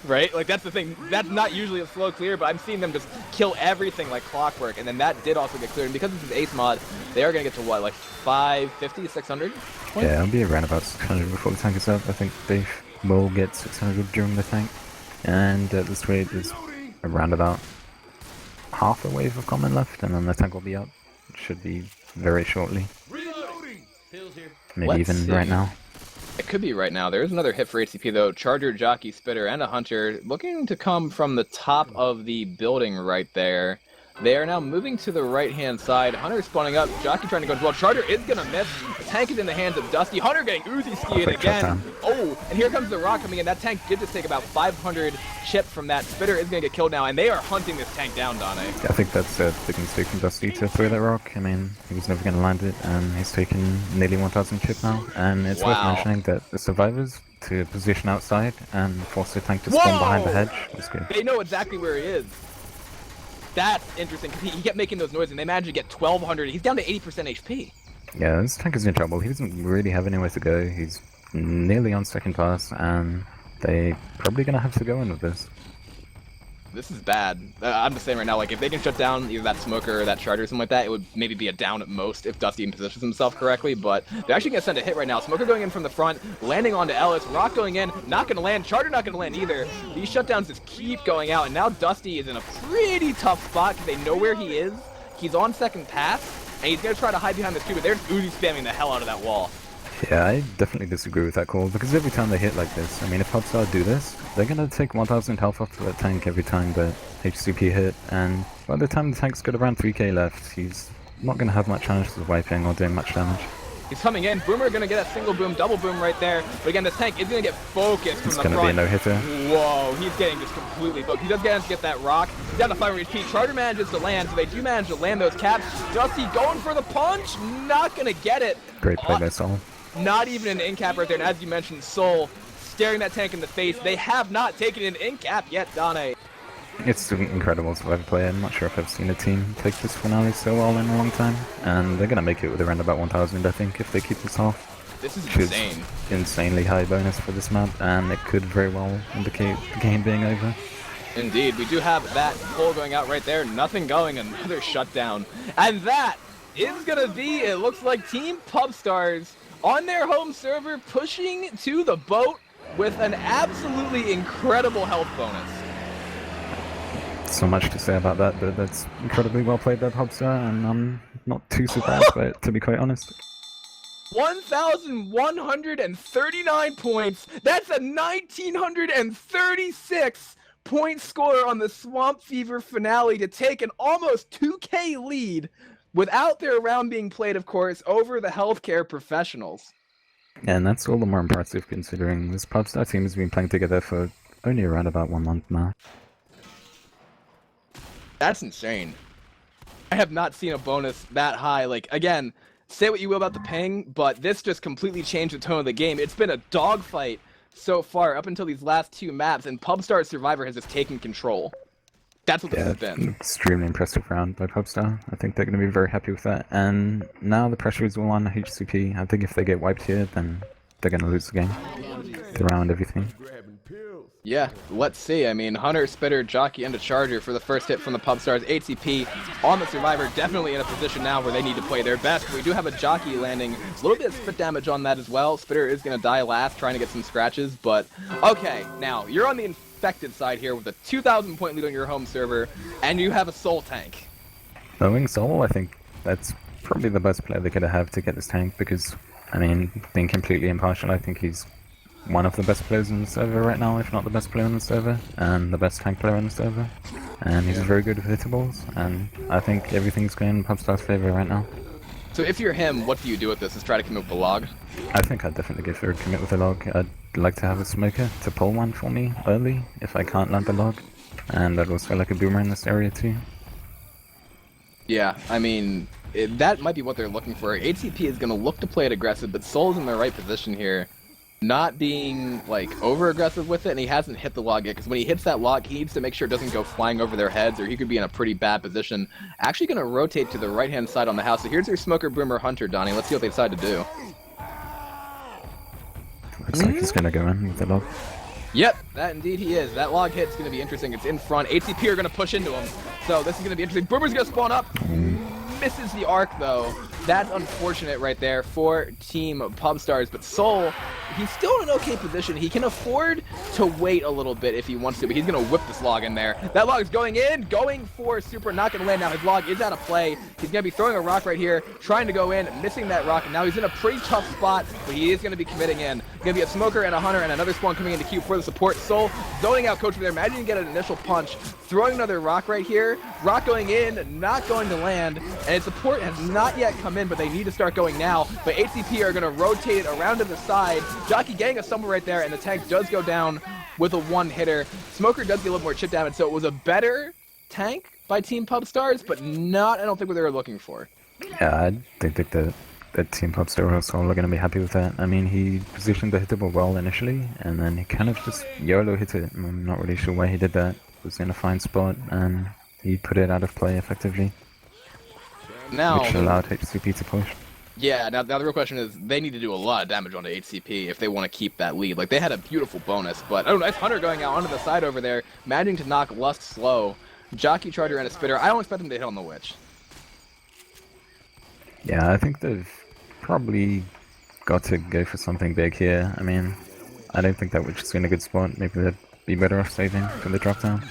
Right? Like, that's the thing. That's not usually a slow clear, but I'm seeing them just kill everything like clockwork, and then that did also get cleared. And because this is Ace mod, they are going to get to what, like 550, 600? Yeah, it'll be around about 600 before the tank is up. I think they will get 600 during the tank. And at this rate, there's around about half a wave of common left, and then the tank will be up. It should be very shortly. Maybe Let's even see. right now. It could be right now. There is another hit for HCP though. Charger, Jockey, Spitter, and a Hunter looking to come from the top of the building right there. They are now moving to the right-hand side. Hunter spawning up. Jockey trying to go as well. Charger is going to miss. The tank is in the hands of Dusty. Hunter getting Uzi skiing again. Oh, and here comes the rock coming in. That tank did just take about 500 chip from that. Spitter is going to get killed now, and they are hunting this tank down, Dane. Yeah, I think that's a big mistake from Dusty to throw that rock. I mean, he was never going to land it, and he's taken nearly 1,000 chip now. And it's worth mentioning that the survivors to position outside and force the tank to spawn behind the hedge was good. They know exactly where he is. That's interesting, because he kept making those noises, and they managed to get 1,200. He's down to 80% HP. Yeah, this tank is in trouble. He doesn't really have anywhere to go. He's nearly on second pass, and they're probably going to have to go in with this. This is bad. I'm just saying right now, like, if they can shut down either that Smoker or that Charger or something like that, it would maybe be a down at most if Dusty positions himself correctly, but they're actually going to send a hit right now. Smoker going in from the front, landing onto Ellis, Rock going in, not going to land, Charger not going to land either. These shutdowns just keep going out, and now Dusty is in a pretty tough spot because they know where he is. He's on second pass, and he's going to try to hide behind this cube, but they're Uzi spamming the hell out of that wall. Yeah, I definitely disagree with that call, because every time they hit like this, I mean, if Pubstar do this, they're gonna take 1,000 health off that tank every time that HCP hit, and by the time the tank's got around 3k left, he's not gonna have much chance of wiping or doing much damage. He's coming in. Boomer gonna get a single boom, double boom right there. But again, this tank is gonna get focused from the front. It's gonna be a no-hitter. Whoa, he's getting just completely focused. He does get that rock. He's down to 500 HP. Charger manages to land, so they do manage to land those caps. Dusty going for the punch, not gonna get it. Great play by Soul. Not even an in cap right there. And as you mentioned, Soul staring that tank in the face. They have not taken an in cap yet, Dane. It's an incredible survivor play. I'm not sure if I've seen a team take this finale so well in a long time, and they're gonna make it with around about 1,000, I think, if they keep this off. This is Which is insane. Insanely high bonus for this map, and it could very well indicate the game being over. Indeed, we do have that pull going out right there. Nothing going, another shutdown. And that is gonna be, it looks like Team Pubstars on their home server pushing to the boat with an absolutely incredible health bonus. So much to say about that, but that's incredibly well played by Pubstar, and I'm not too surprised by it, to be quite honest. 1,139 points. That's a 1,936 point score on the Swamp Fever finale to take an almost 2K lead without their round being played, of course, over the healthcare professionals. And that's all the more impressive considering this Pubstar team has been playing together for only around about 1 month now. That's insane. I have not seen a bonus that high. Like, again, say what you will about the ping, but this just completely changed the tone of the game. It's been a dogfight so far up until these last 2 maps, and Pubstar Survivor has just taken control. That's what this has been. Extremely impressive round by Pubstar. I think they're going to be very happy with that. And now the pressure is all on HCP. I think if they get wiped here, then they're going to lose the game. The round, everything. Yeah, let's see. I mean, Hunter, Spitter, Jockey, and a Charger for the first hit from the Pubstars. HCP on the Survivor, definitely in a position now where they need to play their best. We do have a Jockey landing. A little bit of spit damage on that as well. Spitter is going to die last, trying to get some scratches. But, okay, now, you're on the infected side here with a 2,000 point lead on your home server, and you have a Soul tank. Knowing Soul, I think that's probably the best player they could have to get this tank because, I mean, being completely impartial, I think he's one of the best players on the server right now, if not the best player on the server, and the best tank player on the server. And he's very good with hittables, and I think everything's going in Pubstar's favor right now. So if you're him, what do you do with this? Is try to commit with the log? I think I'd definitely go for a commit with a log. I'd like to have a smoker to pull one for me early if I can't land the log, and I'd also like a boomer in this area too. Yeah, I mean, that might be what they're looking for. HCP is going to look to play it aggressive, but Soul's in the right position here. Not being, like, over-aggressive with it, and he hasn't hit the log yet, because when he hits that log, he needs to make sure it doesn't go flying over their heads, or he could be in a pretty bad position. Actually going to rotate to the right-hand side on the house. So here's your Smoker, Boomer, Hunter, Donnie. Let's see what they decide to do. Looks like he's gonna go in with the log. Yep, that indeed he is. That log hit's going to be interesting. It's in front. HCP are going to push into him. So this is going to be interesting. Boomer's going to spawn up. Misses the arc, though. That's unfortunate right there for Team Pubstars. But Soul, he's still in an okay position. He can afford to wait a little bit if he wants to, but he's going to whip this log in there. That log is going in, going for super, not going to land. Now his log is out of play. He's going to be throwing a rock right here, trying to go in, missing that rock. And now he's in a pretty tough spot, but he is going to be committing in. Going to be a Smoker and a Hunter and another spawn coming into queue for the support. Soul zoning out Coach over there. Imagine you get an initial punch, throwing another rock right here. Rock going in, not going to land. And support has not yet come in, but they need to start going now. But HCP are going to rotate it around to the side. Jockey getting a stumble right there, and the tank does go down with a one-hitter. Smoker does get a little more chip damage, so it was a better tank by Team Pubstars, but not, I don't think, what they were looking for. Yeah, I don't think that Team Pubstar or Soul are going to be happy with that. I mean, he positioned the hittable well initially, and then he kind of just YOLO hit it. I'm not really sure why he did that. It was in a fine spot, and he put it out of play effectively. Now, which allowed HCP to push. Yeah, now the real question is, they need to do a lot of damage onto HCP if they want to keep that lead. Like, they had a beautiful bonus, but, oh, nice Hunter going out onto the side over there, managing to knock Lust slow. Jockey Charger and a Spitter. I don't expect them to hit on the Witch. Yeah, I think they've probably got to go for something big here. I mean, I don't think that Witch is in a good spot. Maybe they'd be better off saving for the drop down.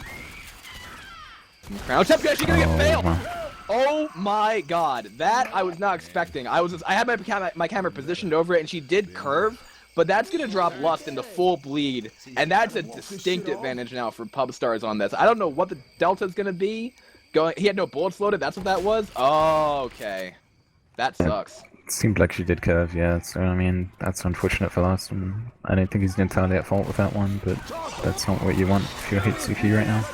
Crown Tap actually gonna get failed! Wow. Oh my god, that I was not expecting. I had my camera positioned over it, and she did curve, but that's gonna drop Lust into full bleed, and that's a distinct advantage now for Pubstars on this. I don't know what the delta's gonna be. He had no bullets loaded. That's what that was. Oh, okay, that sucks. It seemed like she did curve, yeah. So I mean, that's unfortunate for Lust, and I don't think he's entirely at fault with that one, but that's not what you want if you're HCP right now.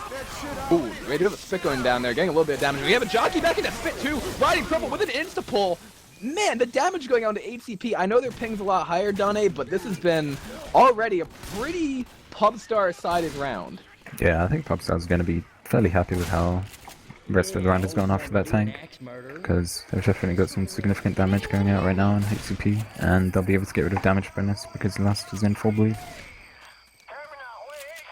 Ooh, we do have a Spit going down there, getting a little bit of damage. We have a Jockey back into Spit too, riding Purple with an insta-pull. Man, the damage going on to HCP. I know their ping's a lot higher, Dane, but this has been already a pretty Pubstar-sided round. Yeah, I think Pubstar's going to be fairly happy with how the rest of the round has gone after that tank, because they've definitely got some significant damage going out right now on HCP, and they'll be able to get rid of damage bonus because Lust is in full bleed.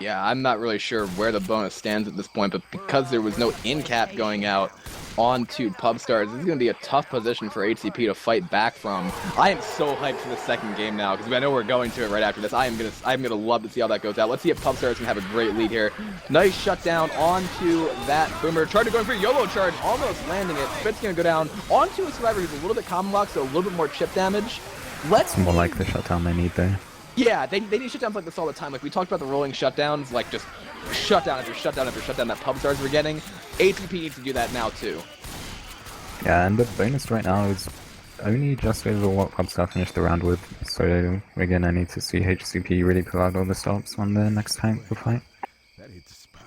Yeah, I'm not really sure where the bonus stands at this point, but because there was no in-cap going out onto Pubstars, this is going to be a tough position for HCP to fight back from. I am so hyped for the second game now, because I know we're going to it right after this. I'm gonna love to see how that goes out. Let's see if Pubstars can have a great lead here. Nice shutdown onto that Boomer. Charger going for YOLO charge, almost landing it. Spit's going to go down onto a Survivor who's a little bit common lock, so a little bit more chip damage. It's more like the shutdown they need there. Yeah, they need shutdowns like this all the time. Like, we talked about the rolling shutdowns, like, just shutdown after shutdown after shutdown that Pubstars were getting. HCP needs to do that now, too. Yeah, and the bonus right now is only just over what Pubstar finished the round with, so we're gonna need to see HCP really pull out all the stops on the next tank we'll fight.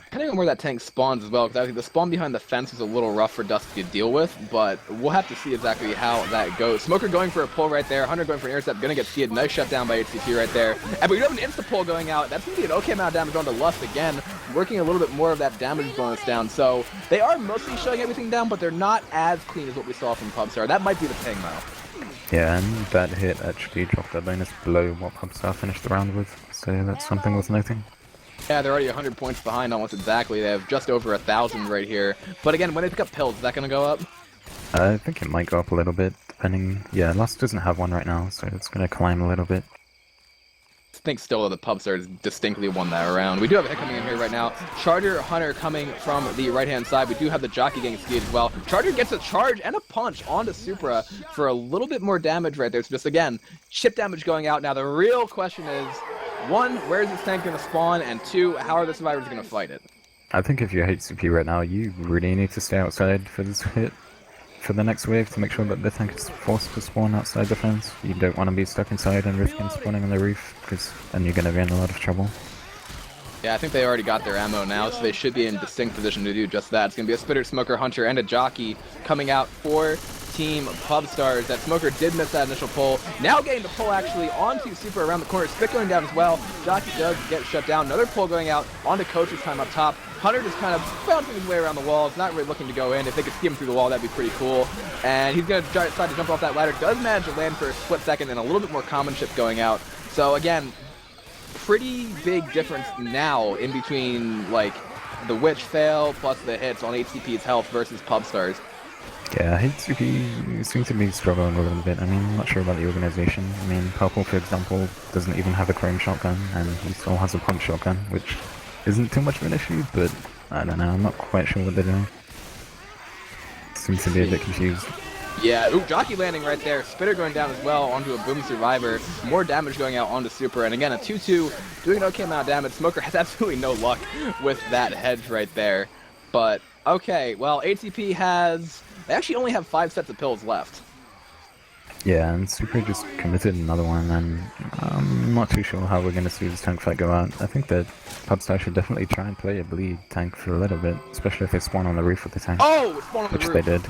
Depending on where that tank spawns as well, because I think the spawn behind the fence was a little rough for Dusty to deal with, but we'll have to see exactly how that goes. Smoker going for a pull right there, Hunter going for an intercept, gonna get seeded. Nice shutdown by HCP right there. And we do have an insta-pull going out. That's gonna be an okay amount of damage onto Lust again, working a little bit more of that damage bonus down. So they are mostly shutting everything down, but they're not as clean as what we saw from Pubstar. That might be the ping, though. Yeah, and that hit actually dropped their bonus below what Pubstar finished the round with, so that's something worth noting. Yeah, they're already 100 points behind almost exactly. They have just over 1,000 right here. But again, when they pick up pills, is that going to go up? I think it might go up a little bit, depending... Yeah, Lust doesn't have one right now, so it's going to climb a little bit. think still that the Pubstars distinctly won that round. We do have a hit coming in here right now. Charger Hunter coming from the right-hand side. We do have the Jockey getting skied as well. Charger gets a charge and a punch onto Supra for a little bit more damage right there. So just, again, chip damage going out. Now, the real question is, one, where is this tank going to spawn? And two, how are the survivors going to fight it? I think if you're HCP right now, you really need to stay outside for this hit. For the next wave to make sure that the tank is forced to spawn outside the fence. You don't want to be stuck inside and risking spawning on the roof, because then you're going to be in a lot of trouble. Yeah, I think they already got their ammo now, so they should be in distinct position to do just that. It's going to be a Spitter, Smoker, Hunter, and a Jockey coming out for Team Pubstars. That Smoker did miss that initial pull. Now getting the pull actually onto Super around the corner. Spit going down as well. Jockey does get shut down. Another pull going out onto Coach's time up top. Hunter just kind of bouncing his way around the walls, not really looking to go in. If they could see him through the wall, that'd be pretty cool. And he's going to try to jump off that ladder. Does manage to land for a split second and a little bit more common ship going out. So again, pretty big difference now in between like the Witch fail plus the hits on HCP's health versus Pubstars. Yeah, HCP seems to be struggling a little bit. I mean, I'm not sure about the organization. I mean, Purple, for example, doesn't even have a chrome shotgun, and he still has a pump shotgun, which isn't too much of an issue, but I don't know, I'm not quite sure what they're doing. Seems to be a bit confused. Yeah, ooh, Jockey landing right there. Spitter going down as well onto a Boom Survivor. More damage going out onto Super, and again, a 2-2 doing an okay amount of damage. Smoker has absolutely no luck with that hedge right there. But, okay, well, HCP has... They actually only have 5 sets of pills left. Yeah, and Super just committed another one, and I'm not too sure how we're going to see this tank fight go out. I think that Pubstar should definitely try and play a bleed tank for a little bit, especially if they spawn on the roof with the tank. Oh, spawn on the roof. Which they did.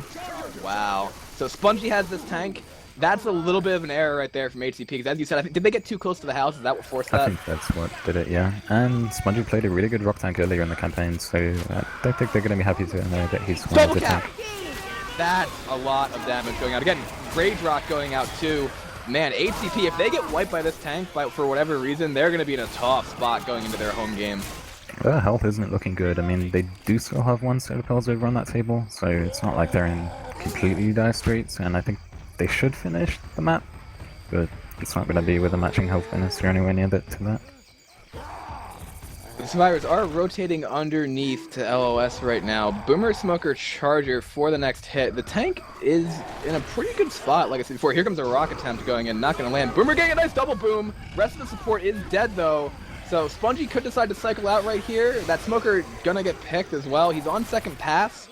Wow. So Spongy has this tank. That's a little bit of an error right there from HCP, because as you said, I think, did they get too close to the house? Is that what forced that? I think that's what did it, yeah. And Spongy played a really good rock tank earlier in the campaign, so I don't think they're going to be happy to know that he's one of the tank. That's a lot of damage going out. Again, Rage Rock going out too. Man, HCP, if they get wiped by this tank for whatever reason, they're going to be in a tough spot going into their home game. Their health isn't looking good. I mean, they do still have 1 set of pills over on that table, so it's not like they're in completely dire straits, and I think they should finish the map, but it's not going to be with a matching health bonus or anywhere near that to that. The survivors are rotating underneath to LOS right now. Boomer, Smoker, Charger for the next hit. The tank is in a pretty good spot, like I said before. Here comes a rock attempt going in, not going to land. Boomer getting a nice double boom. Rest of the support is dead, though. So Spongy could decide to cycle out right here. That Smoker going to get picked as well. He's on second pass.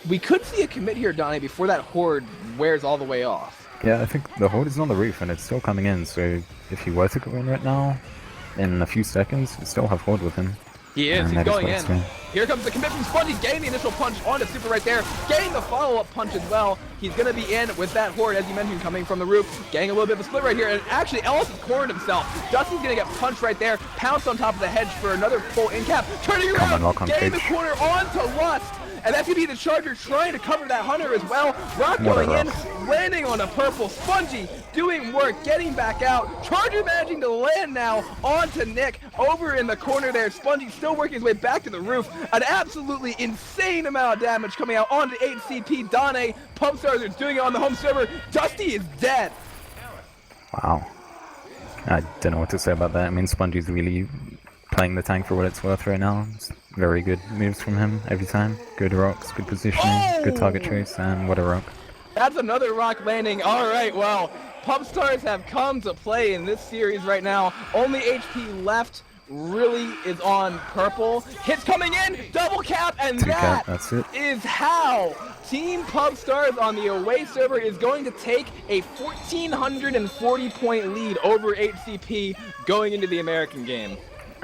We could see a commit here, Donnie, before that Horde wears all the way off. Yeah, I think the Horde is on the roof, and it's still coming in, so if he were to go in right now, in a few seconds, he'd still have Horde with him. He is, he's going in. Here comes the commit from Spongy, getting the initial punch onto Super right there, getting the follow-up punch as well. He's going to be in with that Horde, as you mentioned, coming from the roof, getting a little bit of a split right here, and actually Ellis has cornered himself. Dusty's going to get punched right there, pounced on top of the hedge for another full in cap, turning around, getting the corner onto Lust. And that's going to be the Charger trying to cover that Hunter as well. Rock going in, landing on a purple. Spongy doing work, getting back out. Charger managing to land now onto Nick over in the corner there. Spongy still working his way back to the roof. An absolutely insane amount of damage coming out onto HCP. Dane, Pubstars are doing it on the home server. Dusty is dead. Wow. I don't know what to say about that. I mean, Spongy's really playing the tank for what it's worth right now. It's very good moves from him every time. Good rocks, good positioning, good target trace, and what a rock. That's another rock landing. All right, well, Pubstars have come to play in this series right now. Only HP left really is on purple. Hits coming in, double cap, and that's it. Is how Team Pubstars on the away server is going to take a 1,440 point lead over HCP going into the American game.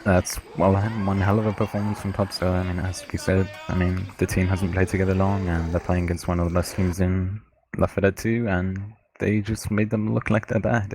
That's, well, one hell of a performance from Pubstar. I mean, as we said, I mean, the team hasn't played together long, and they're playing against one of the best teams in L4D2, and they just made them look like they're bad.